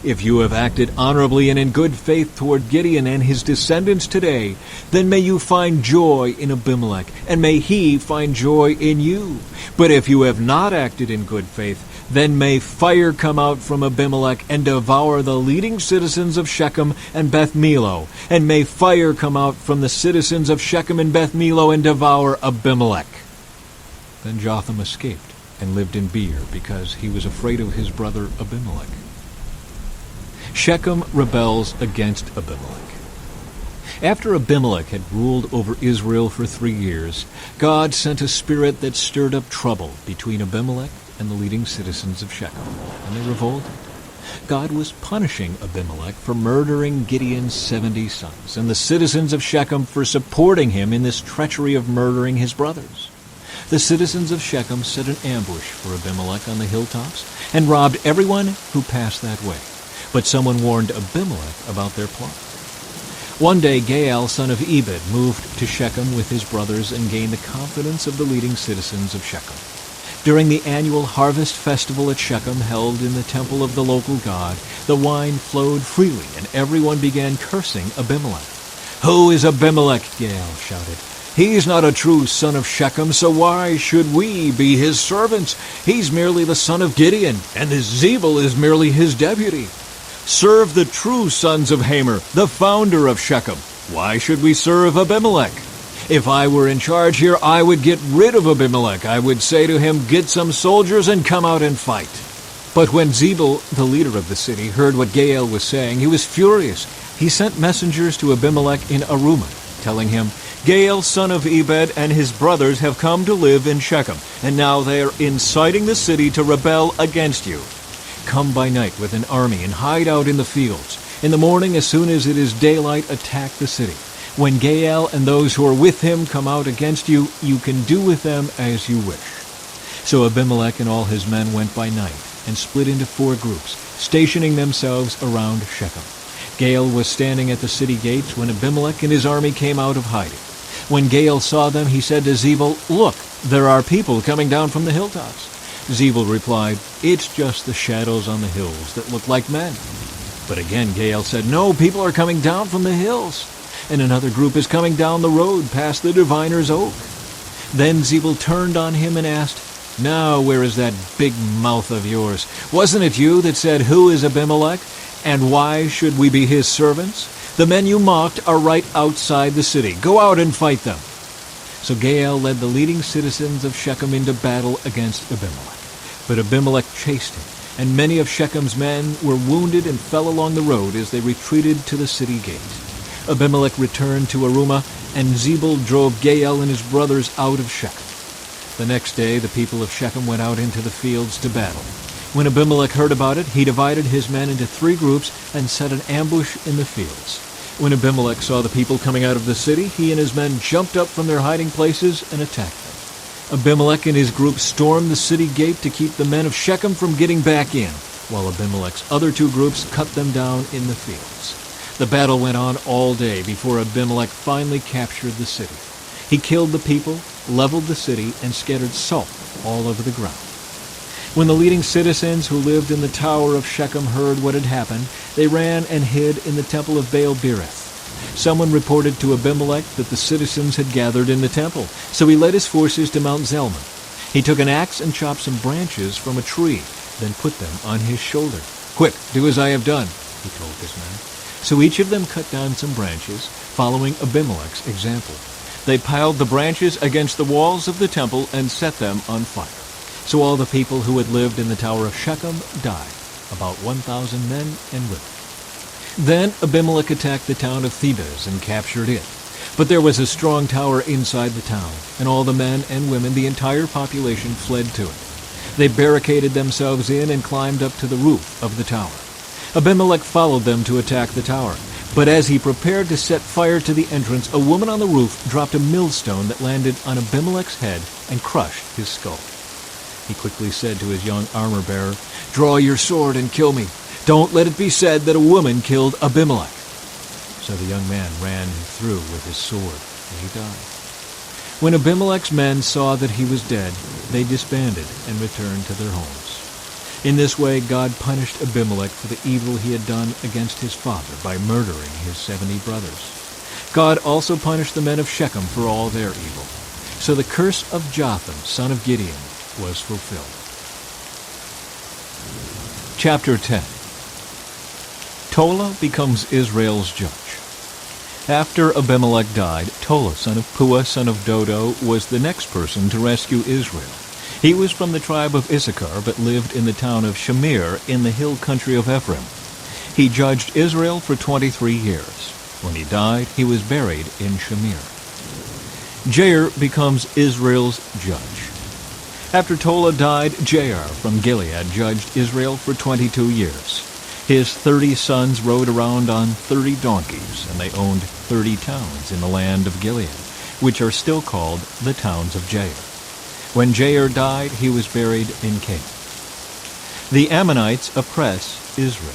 If you have acted honorably and in good faith toward Gideon and his descendants today, then may you find joy in Abimelech, and may he find joy in you. But if you have not acted in good faith, then may fire come out from Abimelech and devour the leading citizens of Shechem and Beth Millo, and may fire come out from the citizens of Shechem and Beth Millo and devour Abimelech. Then Jotham escaped and lived in Beer, because he was afraid of his brother Abimelech. Shechem rebels against Abimelech. After Abimelech had ruled over Israel for 3 years, God sent a spirit that stirred up trouble between Abimelech and the leading citizens of Shechem, and they revolted. God was punishing Abimelech for murdering Gideon's 70 sons, and the citizens of Shechem for supporting him in this treachery of murdering his brothers. The citizens of Shechem set an ambush for Abimelech on the hilltops and robbed everyone who passed that way. But someone warned Abimelech about their plot. One day Gaal, son of Ebed, moved to Shechem with his brothers and gained the confidence of the leading citizens of Shechem. During the annual harvest festival at Shechem, held in the temple of the local god, the wine flowed freely, and everyone began cursing Abimelech. "Who is Abimelech?" Gaal shouted. "He's not a true son of Shechem, so why should we be his servants? He's merely the son of Gideon, and this Zebul is merely his deputy. Serve the true sons of Hamer, the founder of Shechem. Why should we serve Abimelech? If I were in charge here, I would get rid of Abimelech. I would say to him, 'Get some soldiers and come out and fight.'" But when Zebul, the leader of the city, heard what Gaal was saying, he was furious. He sent messengers to Abimelech in Arumah, telling him, "Gaal, son of Ebed, and his brothers have come to live in Shechem, and now they are inciting the city to rebel against you. Come by night with an army and hide out in the fields. In the morning, as soon as it is daylight, attack the city. When Gaal and those who are with him come out against you, you can do with them as you wish." So Abimelech and all his men went by night and split into 4 groups, stationing themselves around Shechem. Gaal was standing at the city gates when Abimelech and his army came out of hiding. When Gaal saw them, he said to Zebul, "Look, there are people coming down from the hilltops." Zebul replied, "It's just the shadows on the hills that look like men." But again Gaal said, "No, people are coming down from the hills, and another group is coming down the road past the diviner's oak." Then Zebul turned on him and asked, "Now where is that big mouth of yours? Wasn't it you that said, 'Who is Abimelech, and why should we be his servants?' The men you mocked are right outside the city. Go out and fight them." So Gaal led the leading citizens of Shechem into battle against Abimelech. But Abimelech chased him, and many of Shechem's men were wounded and fell along the road as they retreated to the city gate. Abimelech returned to Arumah, and Zebul drove Gaal and his brothers out of Shechem. The next day the people of Shechem went out into the fields to battle. When Abimelech heard about it, he divided his men into 3 groups and set an ambush in the fields. When Abimelech saw the people coming out of the city, he and his men jumped up from their hiding places and attacked them. Abimelech and his group stormed the city gate to keep the men of Shechem from getting back in, while Abimelech's other 2 groups cut them down in the fields. The battle went on all day before Abimelech finally captured the city. He killed the people, leveled the city, and scattered salt all over the ground. When the leading citizens who lived in the tower of Shechem heard what had happened, they ran and hid in the temple of Baal-berith. Someone reported to Abimelech that the citizens had gathered in the temple, so he led his forces to Mount Zelman. He took an axe and chopped some branches from a tree, then put them on his shoulder. "Quick, do as I have done," he told his men. So each of them cut down some branches, following Abimelech's example. They piled the branches against the walls of the temple and set them on fire. So all the people who had lived in the tower of Shechem died, about 1,000 men and women. Then Abimelech attacked the town of Thebez and captured it. But there was a strong tower inside the town, and all the men and women, the entire population, fled to it. They barricaded themselves in and climbed up to the roof of the tower. Abimelech followed them to attack the tower. But as he prepared to set fire to the entrance, a woman on the roof dropped a millstone that landed on Abimelech's head and crushed his skull. He quickly said to his young armor-bearer, "Draw your sword and kill me. Don't let it be said that a woman killed Abimelech." So the young man ran through with his sword, and he died. When Abimelech's men saw that he was dead, they disbanded and returned to their homes. In this way, God punished Abimelech for the evil he had done against his father by murdering his 70 brothers. God also punished the men of Shechem for all their evil. So the curse of Jotham, son of Gideon, was fulfilled. Chapter 10. Tola becomes Israel's judge. After Abimelech died, Tola, son of Puah, son of Dodo, was the next person to rescue Israel. He was from the tribe of Issachar, but lived in the town of Shamir in the hill country of Ephraim. He judged Israel for 23 years. When he died, he was buried in Shamir. Jair becomes Israel's judge. After Tola died, Jair from Gilead judged Israel for 22 years. His 30 sons rode around on 30 donkeys, and they owned 30 towns in the land of Gilead, which are still called the towns of Jair. When Jair died, he was buried in Canaan. The Ammonites oppress Israel.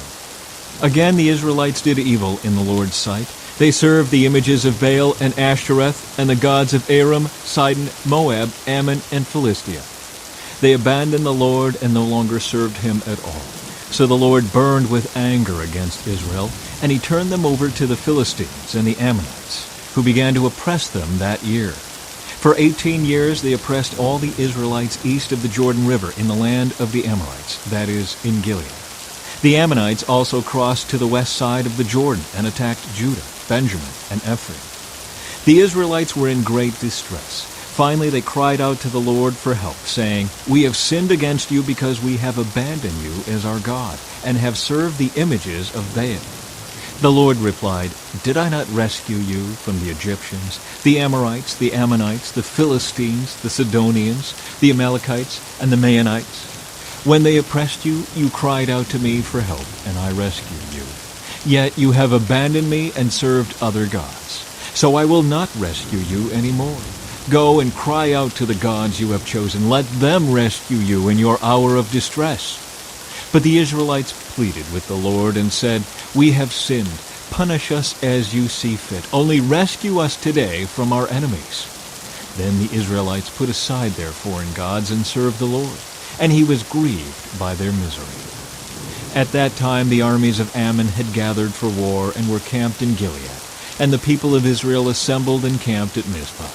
Again, the Israelites did evil in the Lord's sight. They served the images of Baal and Ashtoreth and the gods of Aram, Sidon, Moab, Ammon, and Philistia. They abandoned the Lord and no longer served him at all. So the Lord burned with anger against Israel, and he turned them over to the Philistines and the Ammonites, who began to oppress them that year. For 18 years they oppressed all the Israelites east of the Jordan River in the land of the Amorites, that is, in Gilead. The Ammonites also crossed to the west side of the Jordan and attacked Judah, Benjamin, and Ephraim. The Israelites were in great distress. Finally they cried out to the Lord for help, saying, "We have sinned against you because we have abandoned you as our God, and have served the images of Baal." The Lord replied, "Did I not rescue you from the Egyptians, the Amorites, the Ammonites, the Philistines, the Sidonians, the Amalekites, and the Maonites? When they oppressed you, you cried out to me for help, and I rescued you. Yet you have abandoned me and served other gods. So I will not rescue you anymore. Go and cry out to the gods you have chosen. Let them rescue you in your hour of distress." But the Israelites pleaded with the Lord and said, "We have sinned. Punish us as you see fit. Only rescue us today from our enemies." Then the Israelites put aside their foreign gods and served the Lord, and he was grieved by their misery. At that time the armies of Ammon had gathered for war and were camped in Gilead, and the people of Israel assembled and camped at Mizpah.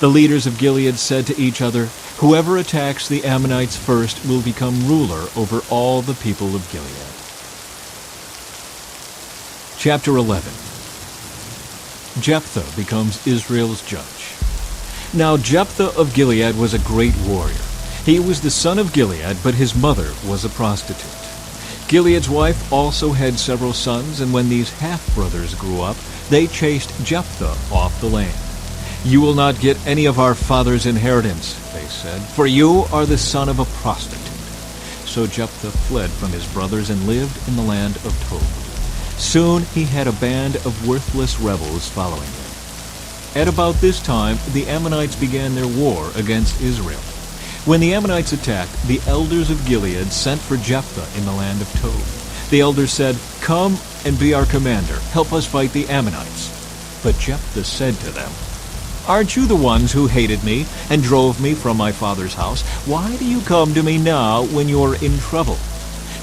The leaders of Gilead said to each other, "Whoever attacks the Ammonites first will become ruler over all the people of Gilead." Chapter 11. Jephthah becomes Israel's judge. Now Jephthah of Gilead was a great warrior. He was the son of Gilead, but his mother was a prostitute. Gilead's wife also had several sons, and when these half-brothers grew up, they chased Jephthah off the land. "You will not get any of our father's inheritance," they said, "for you are the son of a prostitute." So Jephthah fled from his brothers and lived in the land of Tob. Soon he had a band of worthless rebels following him. At about this time, the Ammonites began their war against Israel. When the Ammonites attacked, the elders of Gilead sent for Jephthah in the land of Tob. The elders said, "Come and be our commander. Help us fight the Ammonites." But Jephthah said to them, "Aren't you the ones who hated me and drove me from my father's house? Why do you come to me now when you are in trouble?"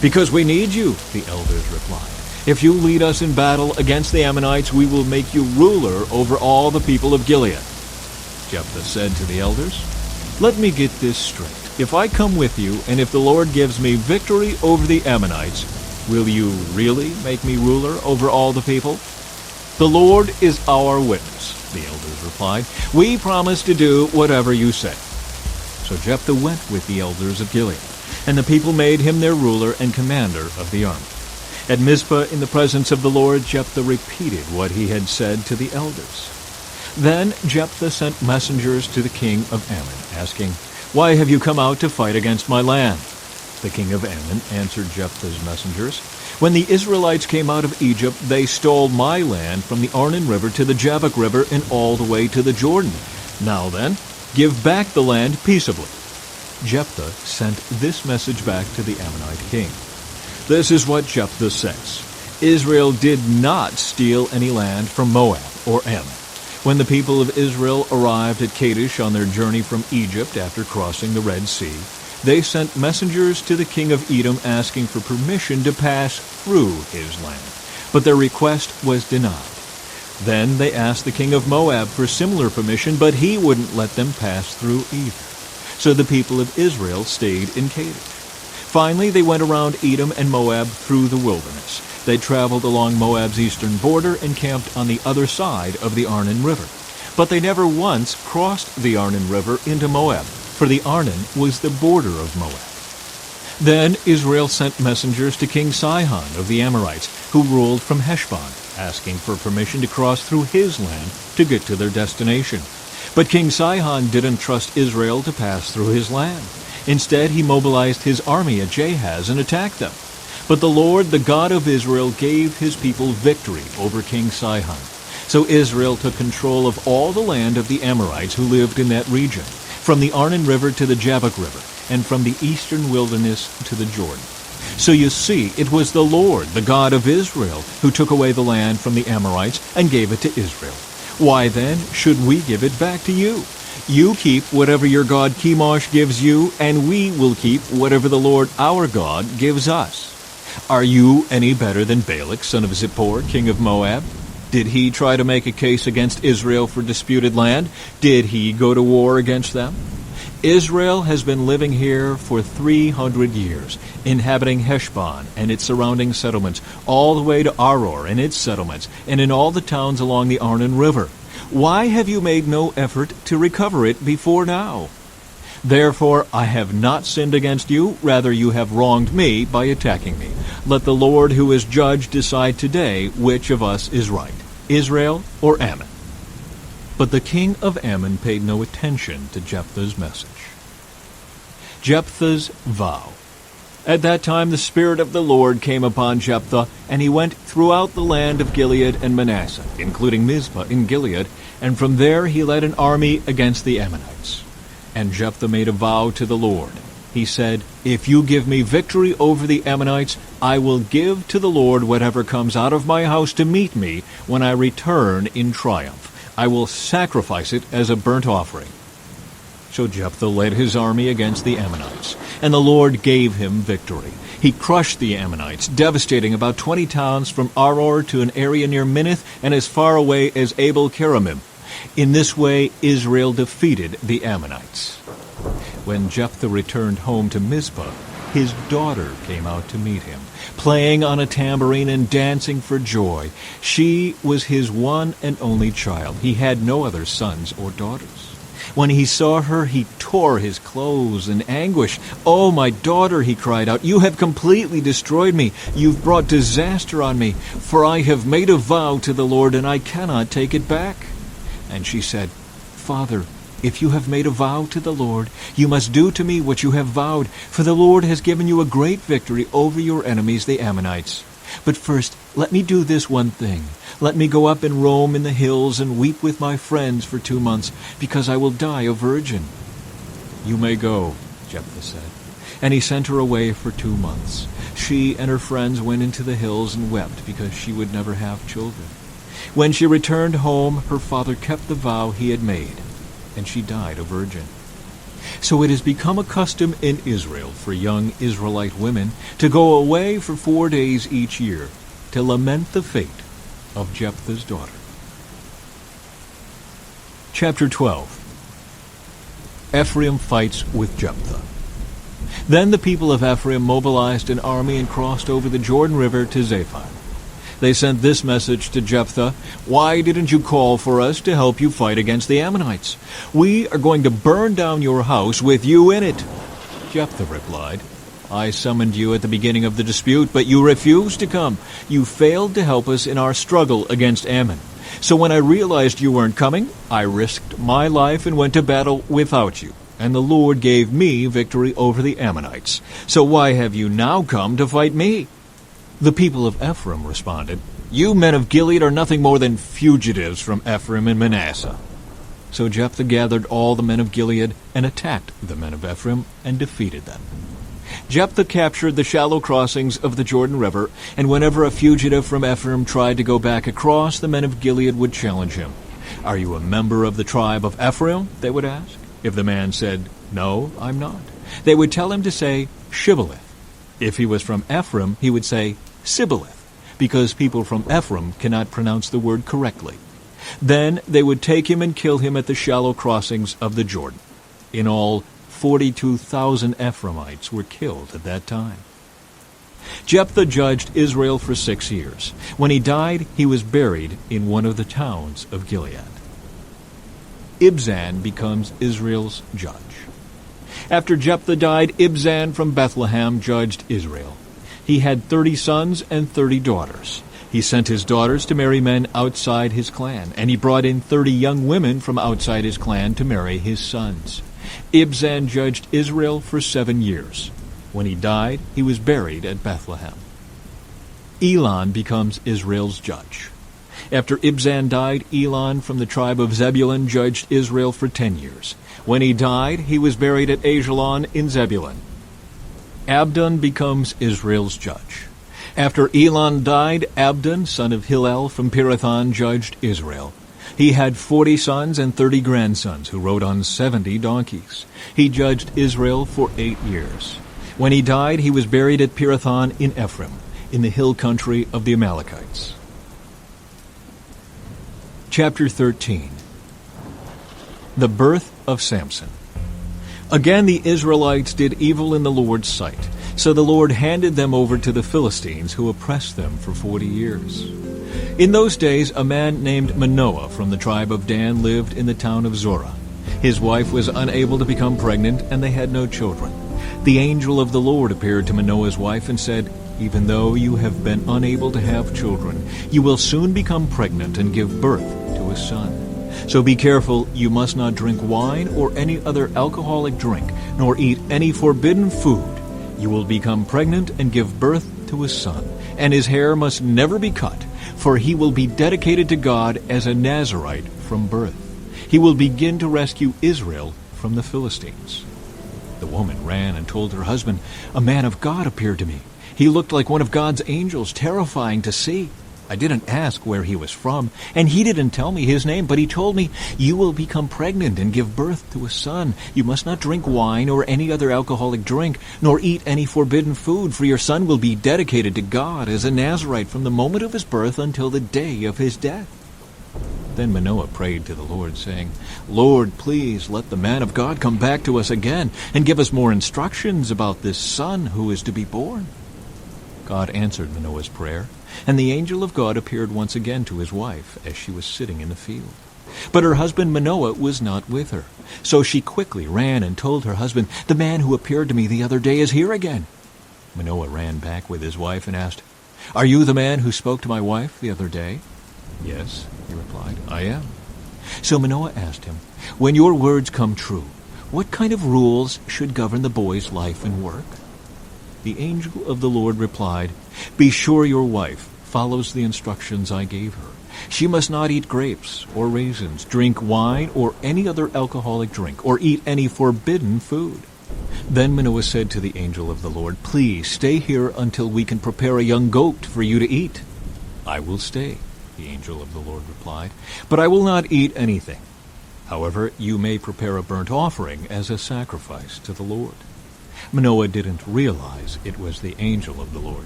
"Because we need you," the elders replied. "If you lead us in battle against the Ammonites, we will make you ruler over all the people of Gilead." Jephthah said to the elders, "Let me get this straight. If I come with you, and if the Lord gives me victory over the Ammonites, will you really make me ruler over all the people?" "The Lord is our witness," the elders replied. "We promise to do whatever you say." So Jephthah went with the elders of Gilead, and the people made him their ruler and commander of the army. At Mizpah, in the presence of the Lord, Jephthah repeated what he had said to the elders. Then Jephthah sent messengers to the king of Ammon, asking, Why have you come out to fight against my land?" The king of Ammon answered Jephthah's messengers, "When the Israelites came out of Egypt, they stole my land from the Arnon River to the Jabbok River and all the way to the Jordan. Now then, give back the land peaceably." Jephthah sent this message back to the Ammonite king. This is what Jephthah says: "Israel did not steal any land from Moab or Ammon. When the people of Israel arrived at Kadesh on their journey from Egypt after crossing the Red Sea, they sent messengers to the king of Edom asking for permission to pass through his land, but their request was denied. Then they asked the king of Moab for similar permission, but he wouldn't let them pass through either. So the people of Israel stayed in Kadesh. Finally, they went around Edom and Moab through the wilderness. They traveled along Moab's eastern border and camped on the other side of the Arnon River. But they never once crossed the Arnon River into Moab, for the Arnon was the border of Moab. Then Israel sent messengers to King Sihon of the Amorites, who ruled from Heshbon, asking for permission to cross through his land to get to their destination. But King Sihon didn't trust Israel to pass through his land. Instead, he mobilized his army at Jahaz and attacked them. But the Lord, the God of Israel, gave his people victory over King Sihon. So Israel took control of all the land of the Amorites who lived in that region, from the Arnon River to the Jabbok River, and from the eastern wilderness to the Jordan. So you see, it was the Lord, the God of Israel, who took away the land from the Amorites and gave it to Israel. Why then should we give it back to you? You keep whatever your god Chemosh gives you, and we will keep whatever the Lord our God gives us. Are you any better than Balak, son of Zippor, king of Moab? Did he try to make a case against Israel for disputed land? Did he go to war against them? Israel has been living here for 300 years, inhabiting Heshbon and its surrounding settlements, all the way to Aror and its settlements, and in all the towns along the Arnon River. Why have you made no effort to recover it before now? Therefore I have not sinned against you, rather you have wronged me by attacking me. Let the Lord who is judge decide today which of us is right, Israel or Ammon." But the king of Ammon paid no attention to Jephthah's message. Jephthah's vow. At that time the Spirit of the Lord came upon Jephthah, and he went throughout the land of Gilead and Manasseh, including Mizpah in Gilead, and from there he led an army against the Ammonites. And Jephthah made a vow to the Lord. He said, "If you give me victory over the Ammonites, I will give to the Lord whatever comes out of my house to meet me when I return in triumph. I will sacrifice it as a burnt offering." So Jephthah led his army against the Ammonites, and the Lord gave him victory. He crushed the Ammonites, devastating about 20 towns from Aror to an area near Minnith and as far away as Abel-Keramim. In this way, Israel defeated the Ammonites. When Jephthah returned home to Mizpah, his daughter came out to meet him, playing on a tambourine and dancing for joy. She was his one and only child. He had no other sons or daughters. When he saw her, he tore his clothes in anguish. "Oh, my daughter," he cried out, "you have completely destroyed me. You've brought disaster on me, for I have made a vow to the Lord, and I cannot take it back." And she said, "Father, if you have made a vow to the Lord, you must do to me what you have vowed, for the Lord has given you a great victory over your enemies, the Ammonites. But first, let me do this one thing. Let me go up and roam in the hills and weep with my friends for 2 months, because I will die a virgin." "You may go," Jephthah said. And he sent her away for 2 months. She and her friends went into the hills and wept because she would never have children. When she returned home, her father kept the vow he had made, and she died a virgin. So it has become a custom in Israel for young Israelite women to go away for 4 days each year to lament the fate of Jephthah's daughter. Chapter 12. Ephraim fights with Jephthah. Then the people of Ephraim mobilized an army and crossed over the Jordan River to Zaphon. They sent this message to Jephthah: "Why didn't you call for us to help you fight against the Ammonites? We are going to burn down your house with you in it." Jephthah replied, "I summoned you at the beginning of the dispute, but you refused to come. You failed to help us in our struggle against Ammon. So when I realized you weren't coming, I risked my life and went to battle without you. and the Lord gave me victory over the Ammonites. So why have you now come to fight me?" The people of Ephraim responded, "You men of Gilead are nothing more than fugitives from Ephraim and Manasseh." So Jephthah gathered all the men of Gilead and attacked the men of Ephraim and defeated them. Jephthah captured the shallow crossings of the Jordan River, and whenever a fugitive from Ephraim tried to go back across, the men of Gilead would challenge him. "Are you a member of the tribe of Ephraim?" they would ask. If the man said, "No, I'm not," they would tell him to say Shibboleth. If he was from Ephraim, he would say Sibboleth, because people from Ephraim cannot pronounce the word correctly. Then they would take him and kill him at the shallow crossings of the Jordan. In all, 42,000 Ephraimites were killed at that time. Jephthah judged Israel for 6 years. When he died, he was buried in one of the towns of Gilead. Ibzan becomes Israel's judge. After Jephthah died, Ibzan from Bethlehem judged Israel. He had 30 sons and 30 daughters. He sent his daughters to marry men outside his clan, and he brought in 30 young women from outside his clan to marry his sons. Ibzan judged Israel for 7 years. When he died, he was buried at Bethlehem. Elon becomes Israel's judge. After Ibzan died, Elon from the tribe of Zebulun judged Israel for 10 years. When he died, he was buried at Ajalon in Zebulun. Abdon becomes Israel's judge. After Elon died, Abdon, son of Hillel from Pirathon, judged Israel. He had 40 sons and 30 grandsons who rode on 70 donkeys. He judged Israel for 8 years. When he died, he was buried at Pirathon in Ephraim, in the hill country of the Amalekites. Chapter 13. The birth of Samson. Again the Israelites did evil in the Lord's sight, so the Lord handed them over to the Philistines, who oppressed them for 40 years. In those days a man named Manoah from the tribe of Dan lived in the town of Zorah. His wife was unable to become pregnant, and they had no children. The angel of the Lord appeared to Manoah's wife and said, "Even though you have been unable to have children, you will soon become pregnant and give birth to a son. So be careful, you must not drink wine or any other alcoholic drink, nor eat any forbidden food. You will become pregnant and give birth to a son, and his hair must never be cut, for he will be dedicated to God as a Nazirite from birth. He will begin to rescue Israel from the Philistines." The woman ran and told her husband, "A man of God appeared to me. He looked like one of God's angels, terrifying to see. I didn't ask where he was from, and he didn't tell me his name, but he told me, 'You will become pregnant and give birth to a son. You must not drink wine or any other alcoholic drink, nor eat any forbidden food, for your son will be dedicated to God as a Nazirite from the moment of his birth until the day of his death.' Then Manoah prayed to the Lord, saying, 'Lord, please let the man of God come back to us again and give us more instructions about this son who is to be born.' God answered Manoah's prayer, and the angel of God appeared once again to his wife as she was sitting in the field. But her husband Manoah was not with her. So she quickly ran and told her husband, 'The man who appeared to me the other day is here again.' Manoah ran back with his wife and asked, 'Are you the man who spoke to my wife the other day?' 'Yes,' he replied, 'I am.' So Manoah asked him, 'When your words come true, what kind of rules should govern the boy's life and work?' The angel of the Lord replied, 'Be sure your wife follows the instructions I gave her. She must not eat grapes or raisins, drink wine or any other alcoholic drink, or eat any forbidden food.' Then Manoah said to the angel of the Lord, 'Please stay here until we can prepare a young goat for you to eat.' 'I will stay,' the angel of the Lord replied, 'but I will not eat anything. However, you may prepare a burnt offering as a sacrifice to the Lord.' Manoah didn't realize it was the angel of the Lord.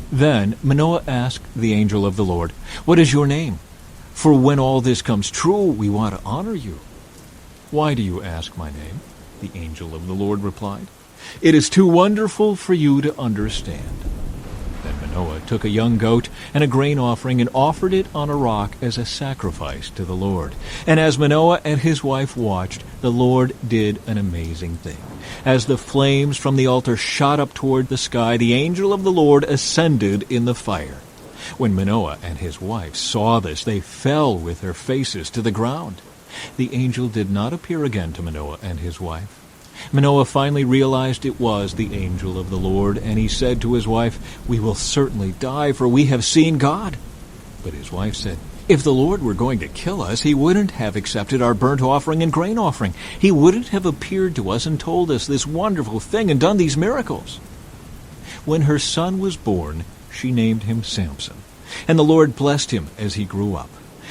Then Manoah asked the angel of the Lord, 'What is your name? For when all this comes true, we want to honor you.' 'Why do you ask my name?' the angel of the Lord replied. 'It is too wonderful for you to understand.' Then Manoah took a young goat and a grain offering and offered it on a rock as a sacrifice to the Lord. And as Manoah and his wife watched, the Lord did an amazing thing. As the flames from the altar shot up toward the sky, the angel of the Lord ascended in the fire. When Manoah and his wife saw this, they fell with their faces to the ground. The angel did not appear again to Manoah and his wife. Manoah finally realized it was the angel of the Lord, and he said to his wife, "We will certainly die, for we have seen God." But his wife said, "If the Lord were going to kill us, he wouldn't have accepted our burnt offering and grain offering. He wouldn't have appeared to us and told us this wonderful thing and done these miracles." When her son was born, she named him Samson. And the Lord blessed him as he grew up.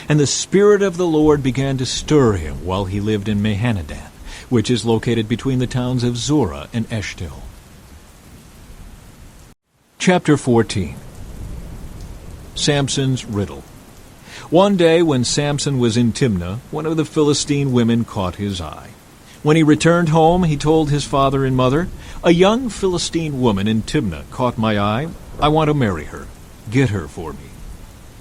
And the Spirit of the Lord began to stir him while he lived in Mahanadan, which is located between the towns of Zorah and Eshtaol. Chapter 14. Samson's Riddle. One day when Samson was in Timnah, one of the Philistine women caught his eye. When he returned home, he told his father and mother, "A young Philistine woman in Timnah caught my eye. I want to marry her. Get her for me."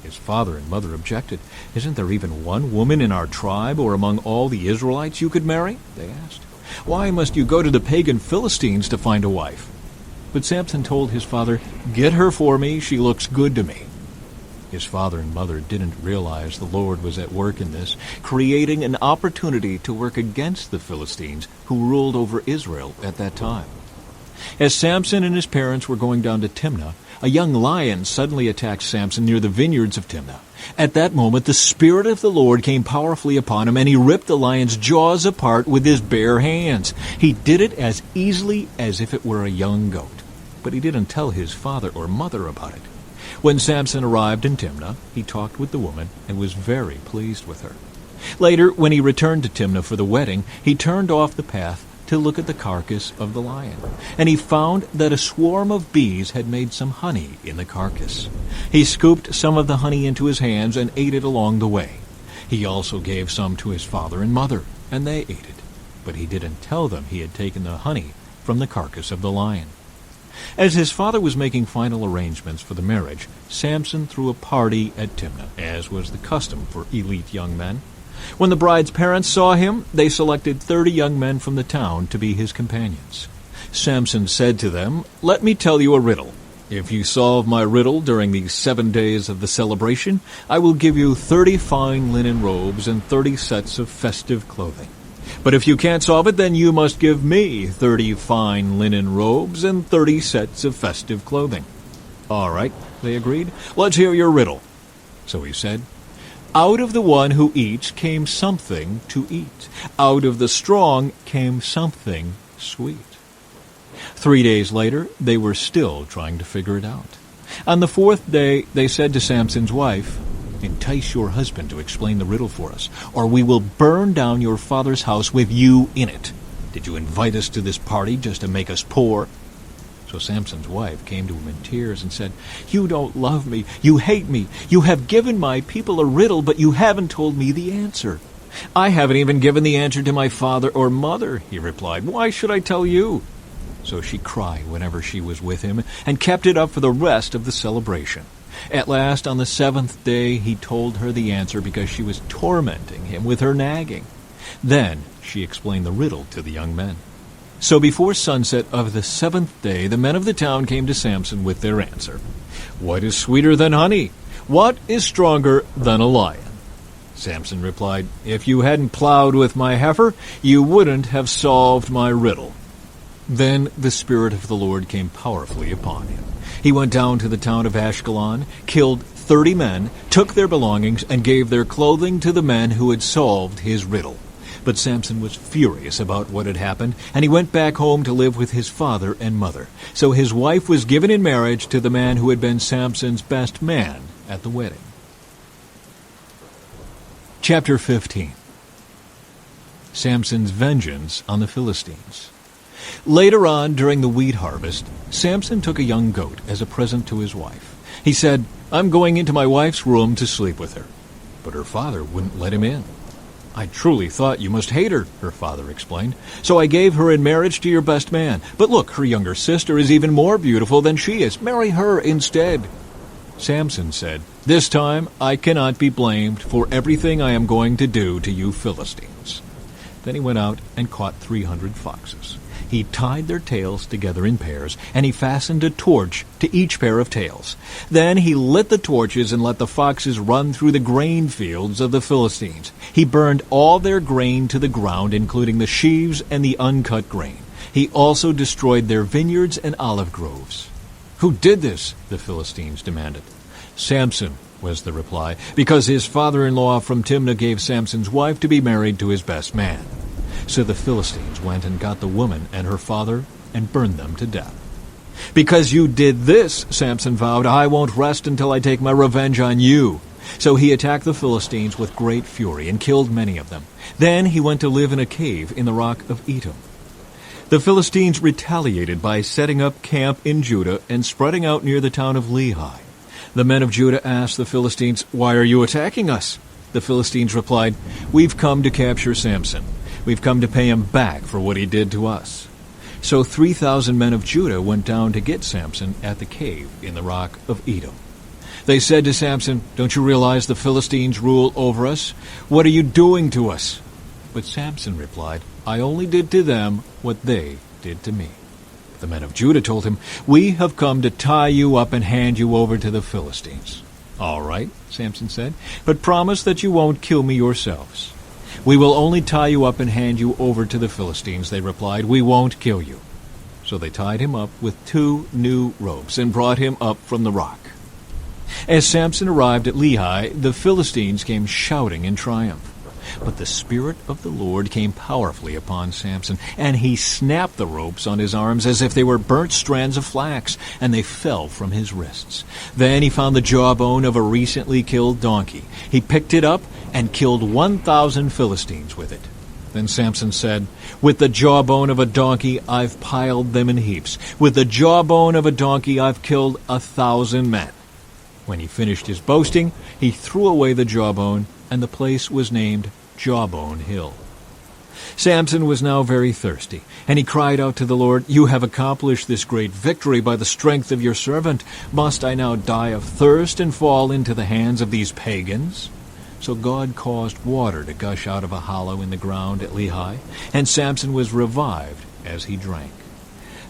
His father and mother objected. "Isn't there even one woman in our tribe or among all the Israelites you could marry?" they asked. "Why must you go to the pagan Philistines to find a wife?" But Samson told his father, "Get her for me. She looks good to me." His father and mother didn't realize the Lord was at work in this, creating an opportunity to work against the Philistines who ruled over Israel at that time. As Samson and his parents were going down to Timnah, a young lion suddenly attacked Samson near the vineyards of Timnah. At that moment, the Spirit of the Lord came powerfully upon him, and he ripped the lion's jaws apart with his bare hands. He did it as easily as if it were a young goat. But he didn't tell his father or mother about it. When Samson arrived in Timnah, he talked with the woman and was very pleased with her. Later, when he returned to Timnah for the wedding, he turned off the path to look at the carcass of the lion, and he found that a swarm of bees had made some honey in the carcass. He scooped some of the honey into his hands and ate it along the way. He also gave some to his father and mother, and they ate it. But he didn't tell them he had taken the honey from the carcass of the lion. As his father was making final arrangements for the marriage, Samson threw a party at Timnah, as was the custom for elite young men. When the bride's parents saw him, they selected 30 young men from the town to be his companions. Samson said to them, "Let me tell you a riddle. If you solve my riddle during the 7 days of the celebration, I will give you 30 fine linen robes and 30 sets of festive clothing. But if you can't solve it, then you must give me 30 fine linen robes and 30 sets of festive clothing." "All right," they agreed. "Let's hear your riddle." So he said, "Out of the one who eats came something to eat. Out of the strong came something sweet." 3 days later, they were still trying to figure it out. On the 4th day, they said to Samson's wife, "Entice your husband to explain the riddle for us, or we will burn down your father's house with you in it. Did you invite us to this party just to make us poor?" So Samson's wife came to him in tears and said, "You don't love me. You hate me. You have given my people a riddle, but you haven't told me the answer." "I haven't even given the answer to my father or mother," he replied. "Why should I tell you?" So she cried whenever she was with him and kept it up for the rest of the celebration. At last, on the 7th day, he told her the answer because she was tormenting him with her nagging. Then she explained the riddle to the young men. So before sunset of the 7th day, the men of the town came to Samson with their answer. "What is sweeter than honey? What is stronger than a lion?" Samson replied, "If you hadn't plowed with my heifer, you wouldn't have solved my riddle." Then the Spirit of the Lord came powerfully upon him. He went down to the town of Ashkelon, killed 30 men, took their belongings, and gave their clothing to the men who had solved his riddle. But Samson was furious about what had happened, and he went back home to live with his father and mother. So his wife was given in marriage to the man who had been Samson's best man at the wedding. Chapter 15. Samson's vengeance on the Philistines. Later on, during the wheat harvest, Samson took a young goat as a present to his wife. He said, "I'm going into my wife's room to sleep with her." But her father wouldn't let him in. "I truly thought you must hate her," her father explained. "So I gave her in marriage to your best man. But look, her younger sister is even more beautiful than she is. Marry her instead." Samson said, "This time I cannot be blamed for everything I am going to do to you Philistines." Then he went out and caught 300 foxes. He tied their tails together in pairs, and he fastened a torch to each pair of tails. Then he lit the torches and let the foxes run through the grain fields of the Philistines. He burned all their grain to the ground, including the sheaves and the uncut grain. He also destroyed their vineyards and olive groves. "Who did this?" the Philistines demanded. "Samson," was the reply, "because his father-in-law from Timnah gave Samson's wife to be married to his best man." So the Philistines went and got the woman and her father and burned them to death. "Because you did this," Samson vowed, "I won't rest until I take my revenge on you." So he attacked the Philistines with great fury and killed many of them. Then he went to live in a cave in the rock of Etam. The Philistines retaliated by setting up camp in Judah and spreading out near the town of Lehi. The men of Judah asked the Philistines, "Why are you attacking us?" The Philistines replied, "We've come to capture Samson. We've come to pay him back for what he did to us." So 3,000 men of Judah went down to get Samson at the cave in the rock of Etam. They said to Samson, "Don't you realize the Philistines rule over us? What are you doing to us?" But Samson replied, "I only did to them what they did to me." The men of Judah told him, "We have come to tie you up and hand you over to the Philistines." "All right," Samson said, "but promise that you won't kill me yourselves." "We will only tie you up and hand you over to the Philistines," they replied. "We won't kill you." So they tied him up with 2 new ropes and brought him up from the rock. As Samson arrived at Lehi, the Philistines came shouting in triumph. But the Spirit of the Lord came powerfully upon Samson, and he snapped the ropes on his arms as if they were burnt strands of flax, and they fell from his wrists. Then he found the jawbone of a recently killed donkey. He picked it up and killed 1,000 Philistines with it. Then Samson said, "With the jawbone of a donkey I've piled them in heaps. With the jawbone of a donkey I've killed 1,000 men." When he finished his boasting, he threw away the jawbone, and the place was named Jawbone Hill. Samson was now very thirsty, and he cried out to the Lord, "You have accomplished this great victory by the strength of your servant. Must I now die of thirst and fall into the hands of these pagans?" So God caused water to gush out of a hollow in the ground at Lehi, and Samson was revived as he drank.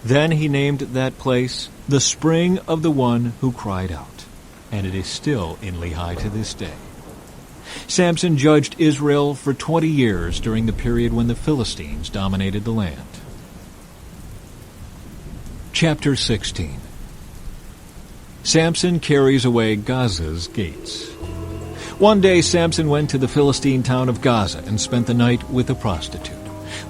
Then he named that place the Spring of the One Who Cried Out, and it is still in Lehi to this day. Samson judged Israel for 20 years during the period when the Philistines dominated the land. Chapter 16. Samson carries away Gaza's gates. One day Samson went to the Philistine town of Gaza and spent the night with a prostitute.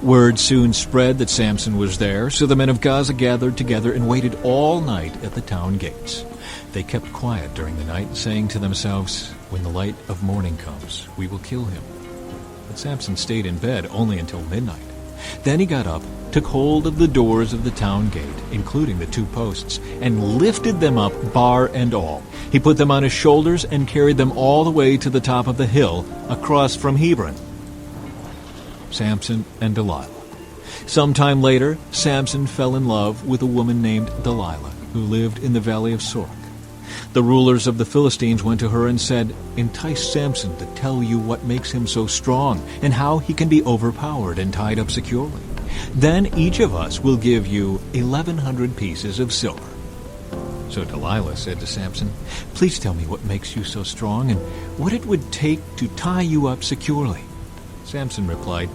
Word soon spread that Samson was there, so the men of Gaza gathered together and waited all night at the town gates. They kept quiet during the night, saying to themselves, "When the light of morning comes, we will kill him." But Samson stayed in bed only until midnight. Then he got up, took hold of the doors of the town gate, including the 2 posts, and lifted them up, bar and all. He put them on his shoulders and carried them all the way to the top of the hill, across from Hebron. Samson and Delilah. Sometime later, Samson fell in love with a woman named Delilah, who lived in the valley of Sorek. The rulers of the Philistines went to her and said, "Entice Samson to tell you what makes him so strong and how he can be overpowered and tied up securely. Then each of us will give you 1,100 pieces of silver." So Delilah said to Samson, "Please tell me what makes you so strong and what it would take to tie you up securely." Samson replied,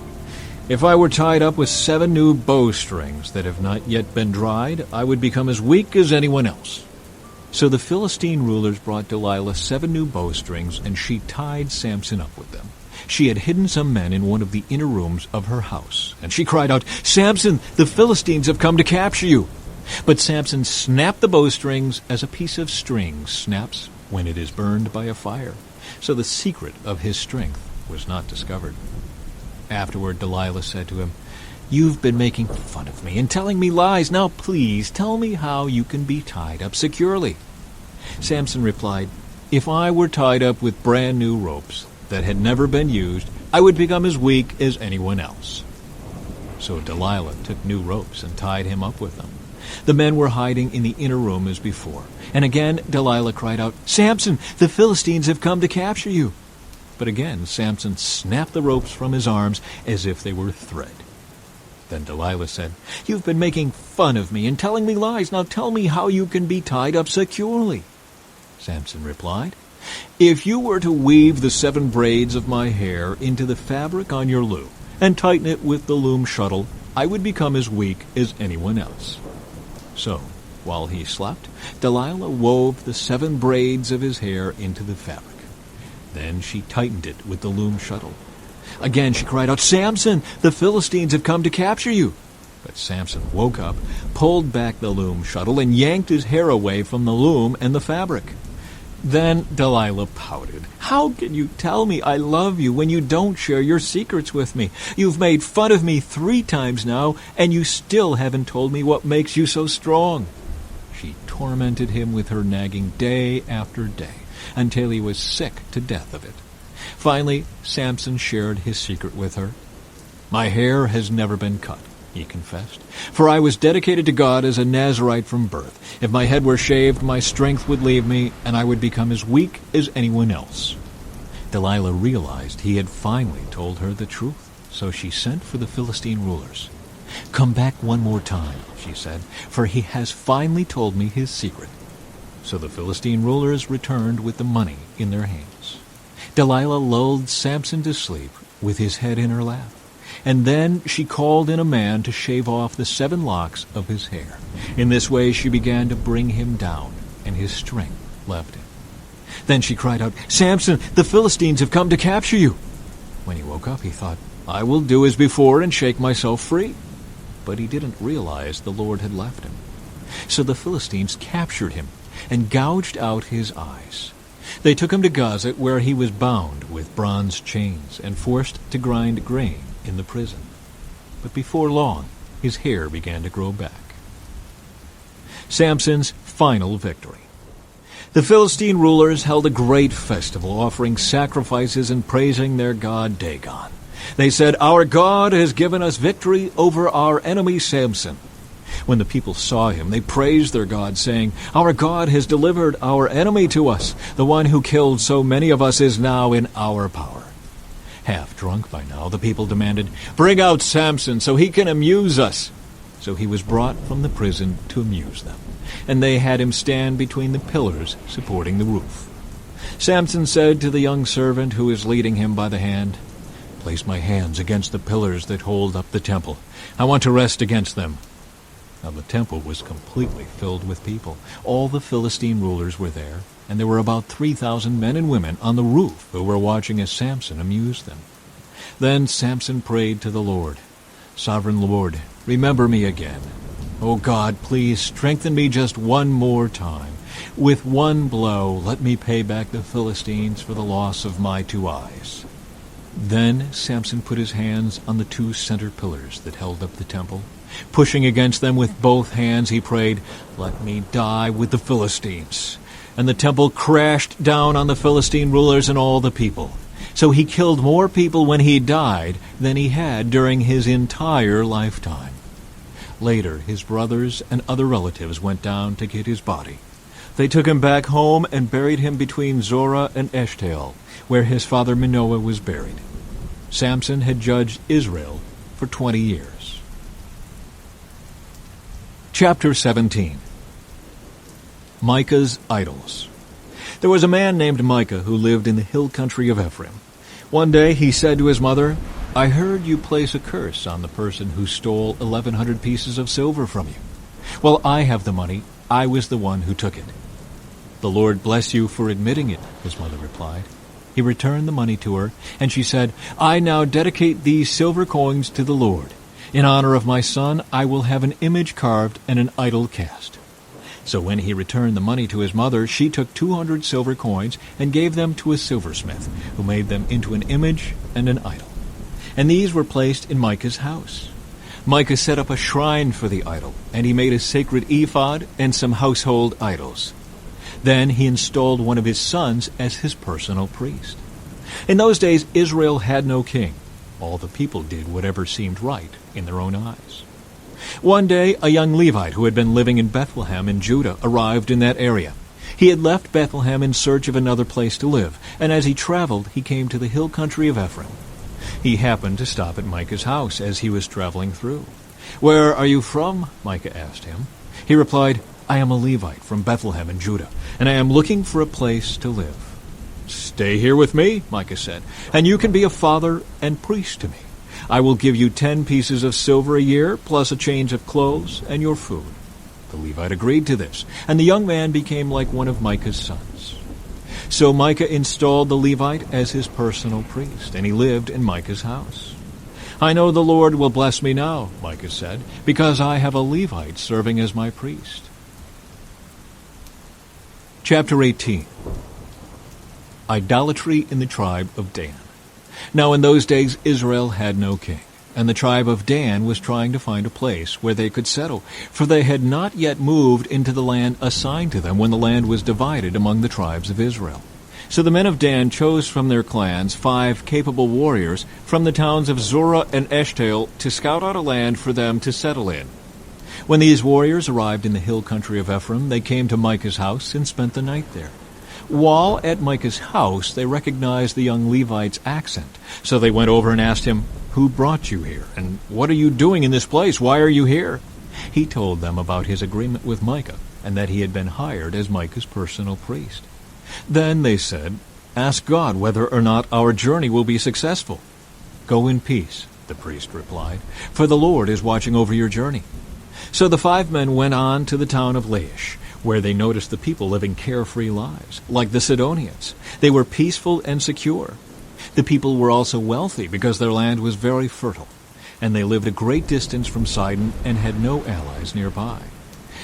"If I were tied up with 7 new bowstrings that have not yet been dried, I would become as weak as anyone else." So the Philistine rulers brought Delilah 7 new bowstrings, and she tied Samson up with them. She had hidden some men in one of the inner rooms of her house, and she cried out, "Samson, the Philistines have come to capture you!" But Samson snapped the bowstrings as a piece of string snaps when it is burned by a fire. So the secret of his strength was not discovered. Afterward, Delilah said to him, "You've been making fun of me and telling me lies. Now please tell me how you can be tied up securely." Samson replied, "If I were tied up with brand new ropes that had never been used, I would become as weak as anyone else." So Delilah took new ropes and tied him up with them. The men were hiding in the inner room as before. And again Delilah cried out, "Samson, the Philistines have come to capture you." But again Samson snapped the ropes from his arms as if they were thread. Then Delilah said, "You've been making fun of me and telling me lies. Now tell me how you can be tied up securely." Samson replied, "If you were to weave the 7 braids of my hair into the fabric on your loom and tighten it with the loom shuttle, I would become as weak as anyone else." So, while he slept, Delilah wove the 7 braids of his hair into the fabric. Then she tightened it with the loom shuttle. Again she cried out, "Samson, the Philistines have come to capture you." But Samson woke up, pulled back the loom shuttle, and yanked his hair away from the loom and the fabric. Then Delilah pouted. "How can you tell me I love you when you don't share your secrets with me? You've made fun of me 3 times now, and you still haven't told me what makes you so strong." She tormented him with her nagging day after day, until he was sick to death of it. Finally, Samson shared his secret with her. "My hair has never been cut," he confessed, "for I was dedicated to God as a Nazirite from birth. If my head were shaved, my strength would leave me, and I would become as weak as anyone else." Delilah realized he had finally told her the truth, so she sent for the Philistine rulers. "Come back one more time," she said, "for he has finally told me his secret." So the Philistine rulers returned with the money in their hands. Delilah lulled Samson to sleep with his head in her lap, and then she called in a man to shave off the 7 locks of his hair. In this way she began to bring him down, and his strength left him. Then she cried out, "Samson, the Philistines have come to capture you." When he woke up, he thought, "I will do as before and shake myself free." But he didn't realize the Lord had left him. So the Philistines captured him and gouged out his eyes. They took him to Gaza, where he was bound with bronze chains and forced to grind grain in the prison. But before long, his hair began to grow back. Samson's final victory. The Philistine rulers held a great festival, offering sacrifices and praising their god Dagon. They said, "Our God has given us victory over our enemy Samson." When the people saw him, they praised their God, saying, "Our God has delivered our enemy to us. The one who killed so many of us is now in our power." Half drunk by now, the people demanded, "Bring out Samson so he can amuse us." So he was brought from the prison to amuse them, and they had him stand between the pillars supporting the roof. Samson said to the young servant who was leading him by the hand, "Place my hands against the pillars that hold up the temple. I want to rest against them." Now the temple was completely filled with people. All the Philistine rulers were there, and there were about 3,000 men and women on the roof who were watching as Samson amused them. Then Samson prayed to the Lord, "Sovereign Lord, remember me again. O God, please strengthen me just one more time. With one blow, let me pay back the Philistines for the loss of my 2 eyes." Then Samson put his hands on the 2 center pillars that held up the temple. Pushing against them with both hands, he prayed, "Let me die with the Philistines." And the temple crashed down on the Philistine rulers and all the people. So he killed more people when he died than he had during his entire lifetime. Later, his brothers and other relatives went down to get his body. They took him back home and buried him between Zorah and Eshtaol, where his father Manoah was buried. Samson had judged Israel for 20 years. Chapter 17. Micah's Idols. There was a man named Micah who lived in the hill country of Ephraim. One day he said to his mother, "I heard you place a curse on the person who stole 1,100 pieces of silver from you. Well, I have the money. I was the one who took it." "The Lord bless you for admitting it," his mother replied. He returned the money to her, and she said, "I now dedicate these silver coins to the Lord. In honor of my son, I will have an image carved and an idol cast." So when he returned the money to his mother, she took 200 silver coins and gave them to a silversmith, who made them into an image and an idol. And these were placed in Micah's house. Micah set up a shrine for the idol, and he made a sacred ephod and some household idols. Then he installed one of his sons as his personal priest. In those days, Israel had no king. All the people did whatever seemed right in their own eyes. One day, a young Levite who had been living in Bethlehem in Judah arrived in that area. He had left Bethlehem in search of another place to live, and as he traveled, he came to the hill country of Ephraim. He happened to stop at Micah's house as he was traveling through. "Where are you from?" Micah asked him. He replied, "I am a Levite from Bethlehem in Judah, and I am looking for a place to live." "Stay here with me," Micah said, "and you can be a father and priest to me. I will give you 10 pieces of silver a year, plus a change of clothes and your food." The Levite agreed to this, and the young man became like one of Micah's sons. So Micah installed the Levite as his personal priest, and he lived in Micah's house. "I know the Lord will bless me now," Micah said, "because I have a Levite serving as my priest." Chapter 18. Idolatry in the tribe of Dan. Now in those days Israel had no king, and the tribe of Dan was trying to find a place where they could settle, for they had not yet moved into the land assigned to them when the land was divided among the tribes of Israel. So the men of Dan chose from their clans 5 capable warriors from the towns of Zorah and Eshtaol to scout out a land for them to settle in. When these warriors arrived in the hill country of Ephraim, they came to Micah's house and spent the night there. While at Micah's house, they recognized the young Levite's accent. So they went over and asked him, "Who brought you here? And what are you doing in this place? Why are you here?" He told them about his agreement with Micah, and that he had been hired as Micah's personal priest. Then they said, "Ask God whether or not our journey will be successful." "Go in peace," the priest replied, "for the Lord is watching over your journey." So the 5 men went on to the town of Laish, where they noticed the people living carefree lives, like the Sidonians. They were peaceful and secure. The people were also wealthy because their land was very fertile, and they lived a great distance from Sidon and had no allies nearby.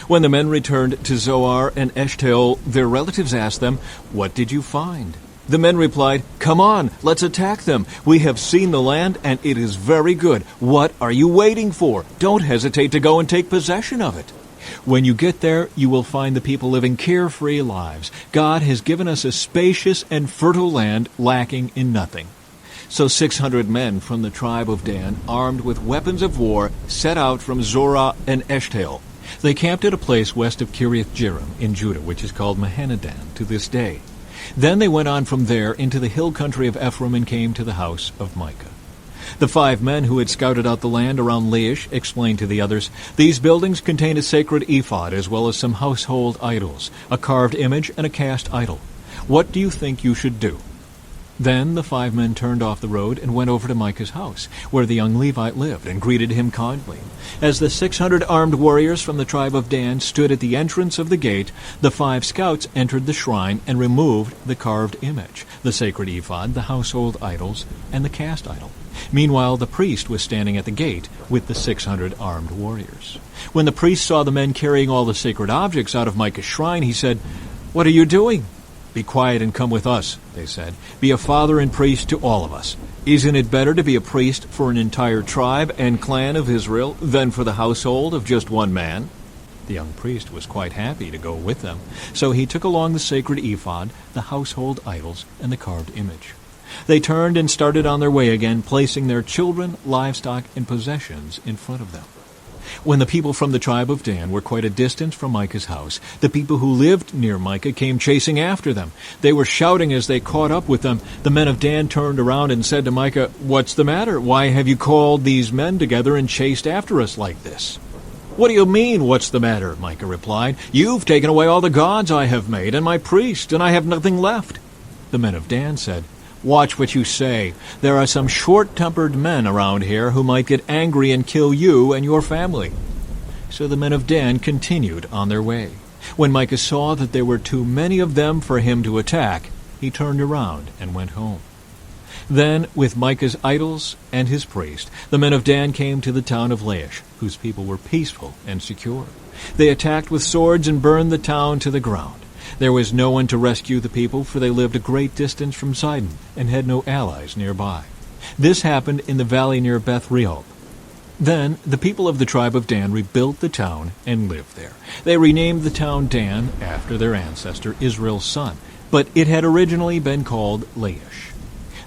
When the men returned to Zoar and Eshtaol, their relatives asked them, "What did you find?" The men replied, "Come on, let's attack them. We have seen the land, and it is very good. What are you waiting for? Don't hesitate to go and take possession of it. When you get there, you will find the people living carefree lives. God has given us a spacious and fertile land, lacking in nothing." So 600 men from the tribe of Dan, armed with weapons of war, set out from Zorah and Eshtaol. They camped at a place west of Kiriath-Jearim in Judah, which is called Mahanadan to this day. Then they went on from there into the hill country of Ephraim and came to the house of Micah. The 5 men who had scouted out the land around Laish explained to the others, "These buildings contain a sacred ephod as well as some household idols, a carved image and a cast idol. What do you think you should do?" Then the 5 men turned off the road and went over to Micah's house, where the young Levite lived, and greeted him kindly. As the 600 armed warriors from the tribe of Dan stood at the entrance of the gate, the 5 scouts entered the shrine and removed the carved image, the sacred ephod, the household idols, and the cast idol. Meanwhile, the priest was standing at the gate with the 600 armed warriors. When the priest saw the men carrying all the sacred objects out of Micah's shrine, he said, "What are you doing?" "Be quiet and come with us," they said. "Be a father and priest to all of us. Isn't it better to be a priest for an entire tribe and clan of Israel than for the household of just one man?" The young priest was quite happy to go with them, so he took along the sacred ephod, the household idols, and the carved image. They turned and started on their way again, placing their children, livestock, and possessions in front of them. When the people from the tribe of Dan were quite a distance from Micah's house, the people who lived near Micah came chasing after them. They were shouting as they caught up with them. The men of Dan turned around and said to Micah, "What's the matter? Why have you called these men together and chased after us like this?" "What do you mean, what's the matter?" Micah replied. "You've taken away all the gods I have made and my priests, and I have nothing left." The men of Dan said, "Watch what you say. There are some short-tempered men around here who might get angry and kill you and your family." So the men of Dan continued on their way. When Micah saw that there were too many of them for him to attack, he turned around and went home. Then, with Micah's idols and his priest, the men of Dan came to the town of Laish, whose people were peaceful and secure. They attacked with swords and burned the town to the ground. There was no one to rescue the people, for they lived a great distance from Sidon and had no allies nearby. This happened in the valley near Beth-rehob. Then the people of the tribe of Dan rebuilt the town and lived there. They renamed the town Dan after their ancestor Israel's son, but it had originally been called Laish.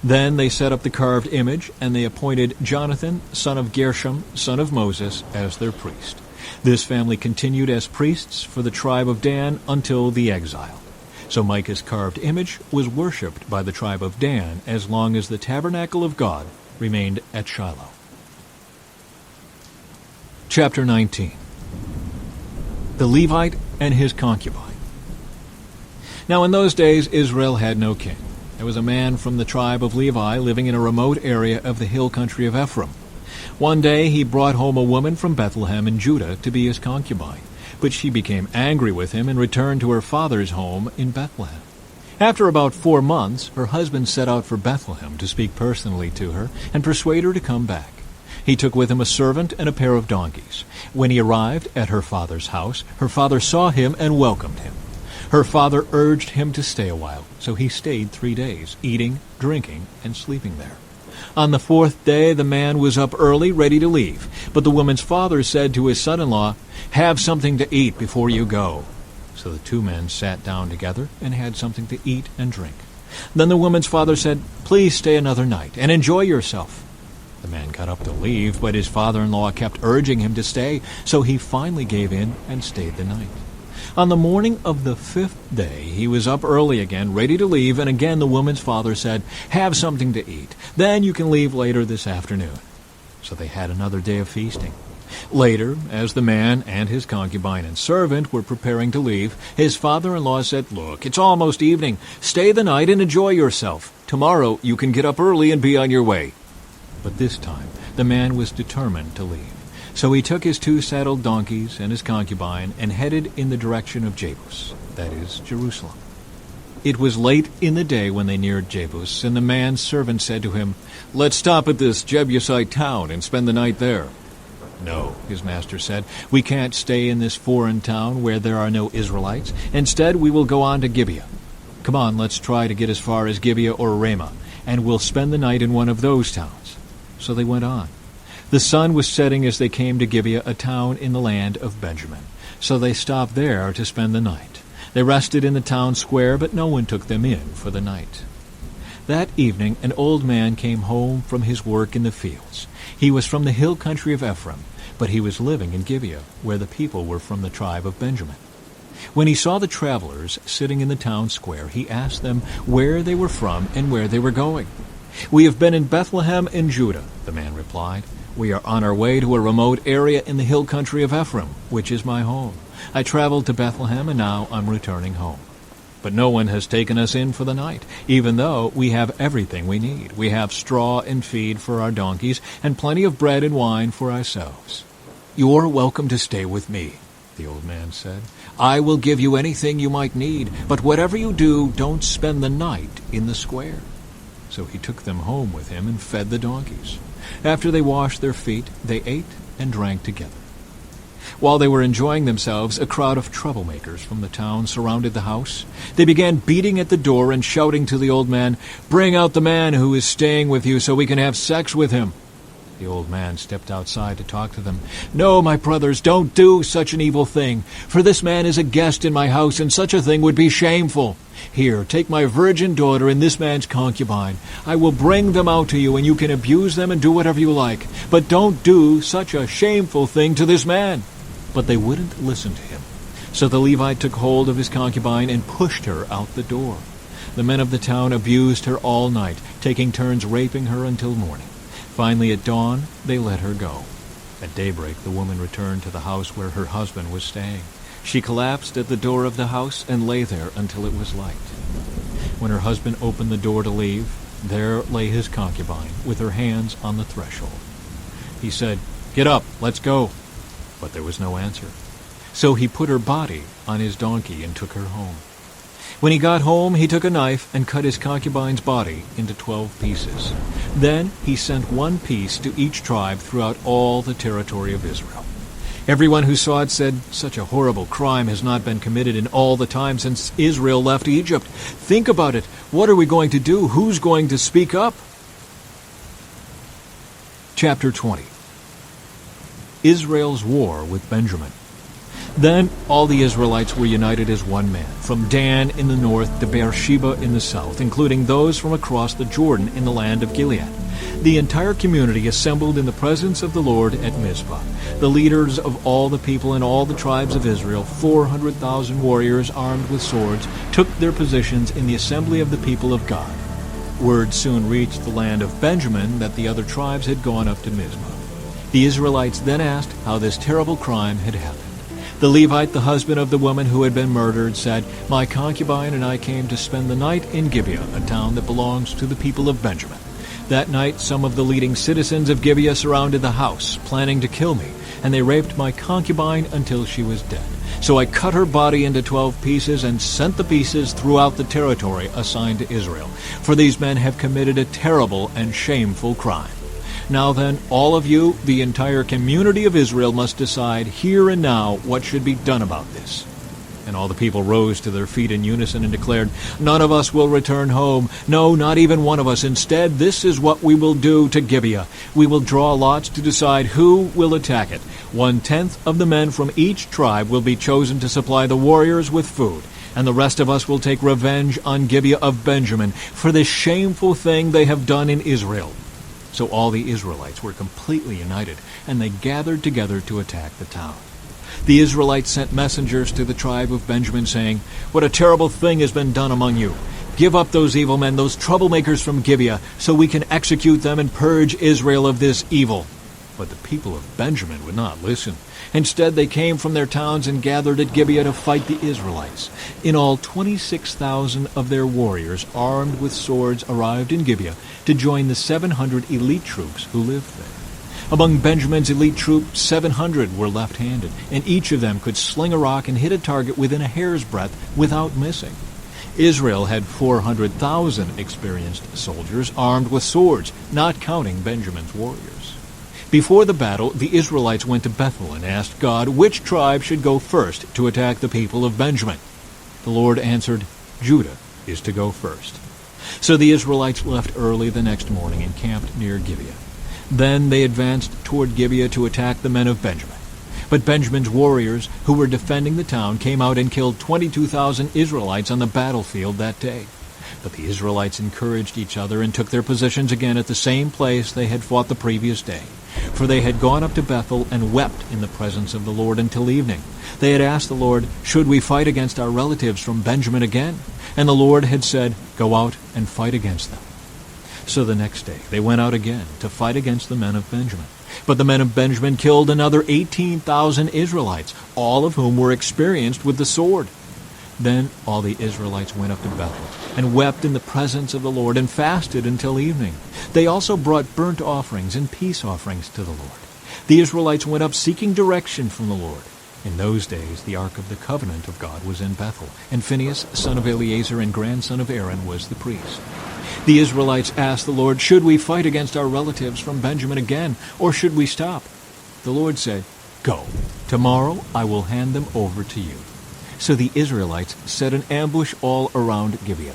Then they set up the carved image, and they appointed Jonathan, son of Gershom, son of Moses, as their priest. This family continued as priests for the tribe of Dan until the exile. So Micah's carved image was worshipped by the tribe of Dan as long as the tabernacle of God remained at Shiloh. Chapter 19. The Levite and his concubine. Now in those days Israel had no king. There was a man from the tribe of Levi living in a remote area of the hill country of Ephraim. One day he brought home a woman from Bethlehem in Judah to be his concubine, but she became angry with him and returned to her father's home in Bethlehem. After about 4 months, her husband set out for Bethlehem to speak personally to her and persuade her to come back. He took with him a servant and a pair of donkeys. When he arrived at her father's house, her father saw him and welcomed him. Her father urged him to stay a while, so he stayed 3 days, eating, drinking, and sleeping there. On the 4th day the man was up early, ready to leave. But the woman's father said to his son-in-law, "Have something to eat before you go." So the 2 men sat down together and had something to eat and drink. Then the woman's father said, "Please stay another night and enjoy yourself." The man got up to leave, but his father-in-law kept urging him to stay, so he finally gave in and stayed the night. On the morning of the 5th day, he was up early again, ready to leave, and again the woman's father said, "Have something to eat. Then you can leave later this afternoon." So they had another day of feasting. Later, as the man and his concubine and servant were preparing to leave, his father-in-law said, "Look, it's almost evening. Stay the night and enjoy yourself. Tomorrow you can get up early and be on your way." But this time the man was determined to leave. So he took his 2 saddled donkeys and his concubine and headed in the direction of Jebus, that is, Jerusalem. It was late in the day when they neared Jebus, and the man's servant said to him, "Let's stop at this Jebusite town and spend the night there." "No," his master said, "we can't stay in this foreign town where there are no Israelites. Instead, we will go on to Gibeah. Come on, let's try to get as far as Gibeah or Ramah, and we'll spend the night in one of those towns." So they went on. The sun was setting as they came to Gibeah, a town in the land of Benjamin. So they stopped there to spend the night. They rested in the town square, but no one took them in for the night. That evening an old man came home from his work in the fields. He was from the hill country of Ephraim, but he was living in Gibeah, where the people were from the tribe of Benjamin. When he saw the travelers sitting in the town square, he asked them where they were from and where they were going. "We have been in Bethlehem in Judah," the man replied. "We are on our way to a remote area in the hill country of Ephraim, which is my home. I traveled to Bethlehem, and now I'm returning home. But no one has taken us in for the night, even though we have everything we need. We have straw and feed for our donkeys, and plenty of bread and wine for ourselves." "You're welcome to stay with me," the old man said. "I will give you anything you might need, but whatever you do, don't spend the night in the square." So he took them home with him and fed the donkeys. After they washed their feet, they ate and drank together. While they were enjoying themselves, a crowd of troublemakers from the town surrounded the house. They began beating at the door and shouting to the old man, "Bring out the man who is staying with you so we can have sex with him." The old man stepped outside to talk to them. "No, my brothers, don't do such an evil thing, for this man is a guest in my house, and such a thing would be shameful. Here, take my virgin daughter and this man's concubine. I will bring them out to you, and you can abuse them and do whatever you like. But don't do such a shameful thing to this man." But they wouldn't listen to him. So the Levite took hold of his concubine and pushed her out the door. The men of the town abused her all night, taking turns raping her until morning. Finally, at dawn, they let her go. At daybreak, the woman returned to the house where her husband was staying. She collapsed at the door of the house and lay there until it was light. When her husband opened the door to leave, there lay his concubine with her hands on the threshold. He said, "Get up, let's go." But there was no answer. So he put her body on his donkey and took her home. When he got home, he took a knife and cut his concubine's body into 12 pieces. Then he sent 1 piece to each tribe throughout all the territory of Israel. Everyone who saw it said, "Such a horrible crime has not been committed in all the time since Israel left Egypt. Think about it. What are we going to do? Who's going to speak up?" Chapter 20. Israel's war with Benjamin. Then all the Israelites were united as one man, from Dan in the north to Beersheba in the south, including those from across the Jordan in the land of Gilead. The entire community assembled in the presence of the Lord at Mizpah. The leaders of all the people and all the tribes of Israel, 400,000 warriors armed with swords, took their positions in the assembly of the people of God. Word soon reached the land of Benjamin that the other tribes had gone up to Mizpah. The Israelites then asked how this terrible crime had happened. The Levite, the husband of the woman who had been murdered, said, "My concubine and I came to spend the night in Gibeah, a town that belongs to the people of Benjamin. That night some of the leading citizens of Gibeah surrounded the house, planning to kill me, and they raped my concubine until she was dead. So I cut her body into 12 pieces and sent the pieces throughout the territory assigned to Israel. For these men have committed a terrible and shameful crime. Now then, all of you, the entire community of Israel, must decide here and now what should be done about this." And all the people rose to their feet in unison and declared, "None of us will return home. No, not even one of us. Instead, this is what we will do to Gibeah. We will draw lots to decide who will attack it. 1/10 of the men from each tribe will be chosen to supply the warriors with food, and the rest of us will take revenge on Gibeah of Benjamin for this shameful thing they have done in Israel." So all the Israelites were completely united, and they gathered together to attack the town. The Israelites sent messengers to the tribe of Benjamin, saying, "What a terrible thing has been done among you! Give up those evil men, those troublemakers from Gibeah, so we can execute them and purge Israel of this evil." But the people of Benjamin would not listen. Instead, they came from their towns and gathered at Gibeah to fight the Israelites. In all, 26,000 of their warriors, armed with swords, arrived in Gibeah to join the 700 elite troops who lived there. Among Benjamin's elite troops, 700 were left-handed, and each of them could sling a rock and hit a target within a hair's breadth without missing. Israel had 400,000 experienced soldiers armed with swords, not counting Benjamin's warriors. Before the battle, the Israelites went to Bethel and asked God which tribe should go first to attack the people of Benjamin. The Lord answered, "Judah is to go first." So the Israelites left early the next morning and camped near Gibeah. Then they advanced toward Gibeah to attack the men of Benjamin. But Benjamin's warriors, who were defending the town, came out and killed 22,000 Israelites on the battlefield that day. But the Israelites encouraged each other and took their positions again at the same place they had fought the previous day. For they had gone up to Bethel and wept in the presence of the Lord until evening. They had asked the Lord, "Should we fight against our relatives from Benjamin again?" And the Lord had said, "Go out and fight against them." So the next day they went out again to fight against the men of Benjamin. But the men of Benjamin killed another 18,000 Israelites, all of whom were experienced with the sword. Then all the Israelites went up to Bethel and wept in the presence of the Lord and fasted until evening. They also brought burnt offerings and peace offerings to the Lord. The Israelites went up seeking direction from the Lord. In those days the Ark of the Covenant of God was in Bethel, and Phinehas, son of Eleazar and grandson of Aaron, was the priest. The Israelites asked the Lord, "Should we fight against our relatives from Benjamin again, or should we stop?" The Lord said, "Go. Tomorrow I will hand them over to you." So the Israelites set an ambush all around Gibeah.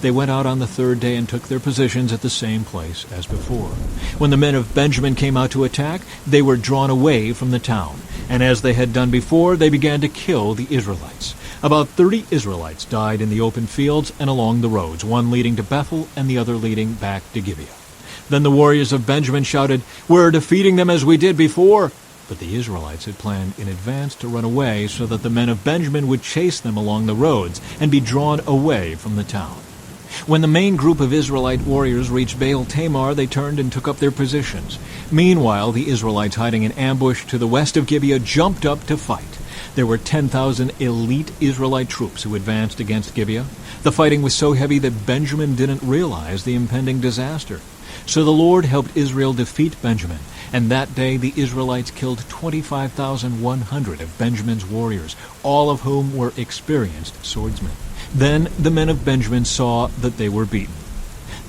They went out on the third day and took their positions at the same place as before. When the men of Benjamin came out to attack, they were drawn away from the town. And as they had done before, they began to kill the Israelites. About 30 Israelites died in the open fields and along the roads, one leading to Bethel and the other leading back to Gibeah. Then the warriors of Benjamin shouted, "We're defeating them as we did before." But the Israelites had planned in advance to run away so that the men of Benjamin would chase them along the roads and be drawn away from the town. When the main group of Israelite warriors reached Baal Tamar, they turned and took up their positions. Meanwhile, the Israelites hiding in ambush to the west of Gibeah jumped up to fight. There were 10,000 elite Israelite troops who advanced against Gibeah. The fighting was so heavy that Benjamin didn't realize the impending disaster. So the Lord helped Israel defeat Benjamin, and that day the Israelites killed 25,100 of Benjamin's warriors, all of whom were experienced swordsmen. Then the men of Benjamin saw that they were beaten.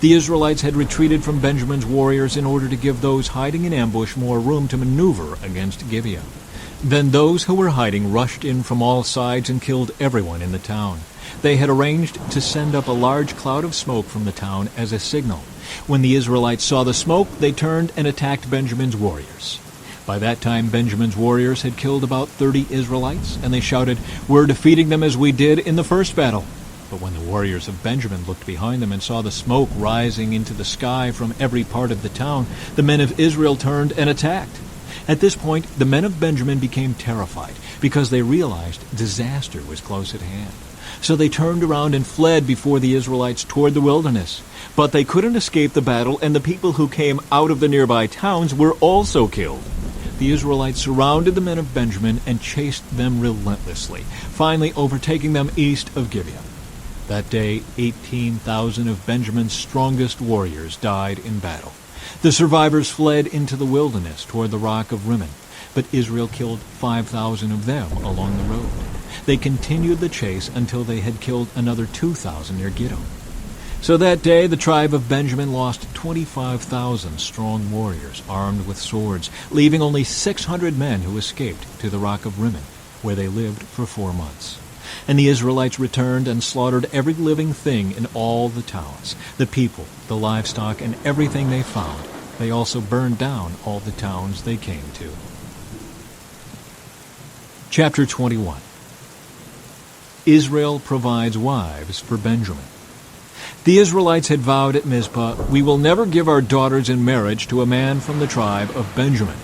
The Israelites had retreated from Benjamin's warriors in order to give those hiding in ambush more room to maneuver against Gibeah. Then those who were hiding rushed in from all sides and killed everyone in the town. They had arranged to send up a large cloud of smoke from the town as a signal. When the Israelites saw the smoke, they turned and attacked Benjamin's warriors. By that time, Benjamin's warriors had killed about 30 Israelites, and they shouted, "We're defeating them as we did in the first battle." But when the warriors of Benjamin looked behind them and saw the smoke rising into the sky from every part of the town, the men of Israel turned and attacked. At this point, the men of Benjamin became terrified because they realized disaster was close at hand. So they turned around and fled before the Israelites toward the wilderness. But they couldn't escape the battle, and the people who came out of the nearby towns were also killed. The Israelites surrounded the men of Benjamin and chased them relentlessly, finally overtaking them east of Gibeah. That day, 18,000 of Benjamin's strongest warriors died in battle. The survivors fled into the wilderness toward the rock of Rimmon, but Israel killed 5,000 of them along the road. They continued the chase until they had killed another 2,000 near Gidom. So that day the tribe of Benjamin lost 25,000 strong warriors armed with swords, leaving only 600 men who escaped to the rock of Rimmon, where they lived for 4 months. And the Israelites returned and slaughtered every living thing in all the towns, the people, the livestock, and everything they found. They also burned down all the towns they came to. Chapter 21. Israel provides wives for Benjamin. The Israelites had vowed at Mizpah, "We will never give our daughters in marriage to a man from the tribe of Benjamin."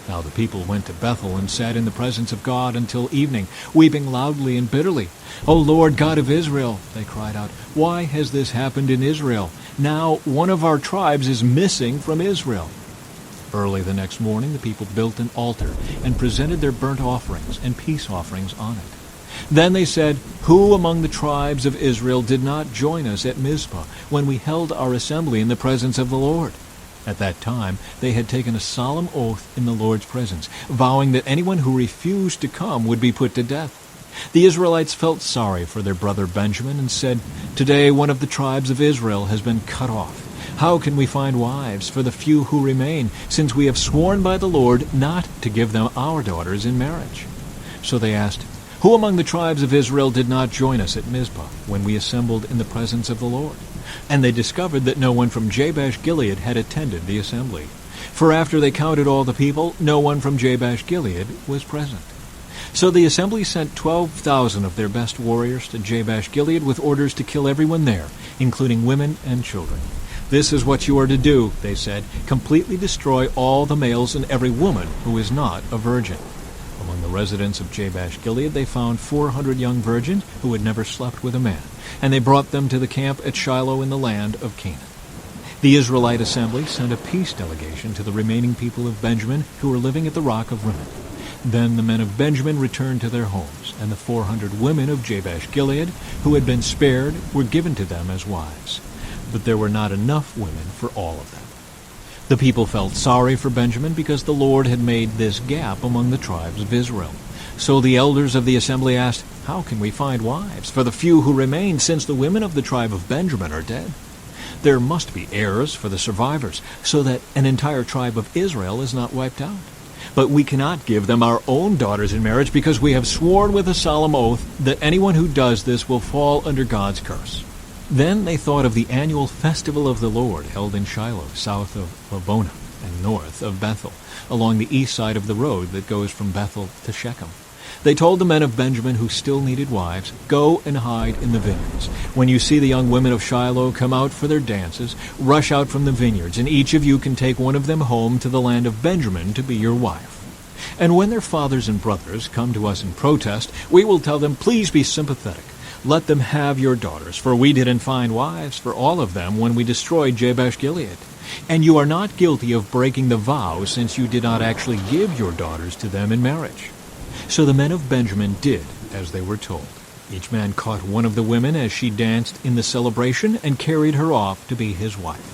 Now the people went to Bethel and sat in the presence of God until evening, weeping loudly and bitterly. "O Lord God of Israel," they cried out, "why has this happened in Israel? Now one of our tribes is missing from Israel." Early the next morning the people built an altar and presented their burnt offerings and peace offerings on it. Then they said, "Who among the tribes of Israel did not join us at Mizpah when we held our assembly in the presence of the Lord?" At that time they had taken a solemn oath in the Lord's presence, vowing that anyone who refused to come would be put to death. The Israelites felt sorry for their brother Benjamin and said, "Today one of the tribes of Israel has been cut off. How can we find wives for the few who remain, since we have sworn by the Lord not to give them our daughters in marriage?" So they asked, "Who among the tribes of Israel did not join us at Mizpah when we assembled in the presence of the Lord?" And they discovered that no one from Jabesh-Gilead had attended the assembly. For after they counted all the people, no one from Jabesh-Gilead was present. So the assembly sent 12,000 of their best warriors to Jabesh-Gilead with orders to kill everyone there, including women and children. "This is what you are to do," they said, "completely destroy all the males and every woman who is not a virgin." Among the residents of Jabesh-Gilead they found 400 young virgins who had never slept with a man, and they brought them to the camp at Shiloh in the land of Canaan. The Israelite assembly sent a peace delegation to the remaining people of Benjamin who were living at the rock of Rimmon. Then the men of Benjamin returned to their homes, and the 400 women of Jabesh-Gilead who had been spared were given to them as wives. But there were not enough women for all of them. The people felt sorry for Benjamin because the Lord had made this gap among the tribes of Israel. So the elders of the assembly asked, "How can we find wives for the few who remain, since the women of the tribe of Benjamin are dead? There must be heirs for the survivors, so that an entire tribe of Israel is not wiped out. But we cannot give them our own daughters in marriage because we have sworn with a solemn oath that anyone who does this will fall under God's curse." Then they thought of the annual festival of the Lord held in Shiloh, south of Labonah and north of Bethel, along the east side of the road that goes from Bethel to Shechem. They told the men of Benjamin who still needed wives, "Go and hide in the vineyards. When you see the young women of Shiloh come out for their dances, rush out from the vineyards, and each of you can take one of them home to the land of Benjamin to be your wife. And when their fathers and brothers come to us in protest, we will tell them, 'Please be sympathetic. Let them have your daughters, for we didn't find wives for all of them when we destroyed Jabesh-Gilead. And you are not guilty of breaking the vow, since you did not actually give your daughters to them in marriage.'" So the men of Benjamin did as they were told. Each man caught one of the women as she danced in the celebration and carried her off to be his wife.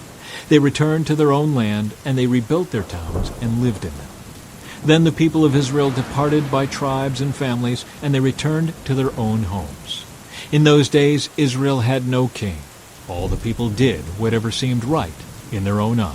They returned to their own land, and they rebuilt their towns and lived in them. Then the people of Israel departed by tribes and families, and they returned to their own homes. In those days Israel had no king. All the people did whatever seemed right in their own eyes.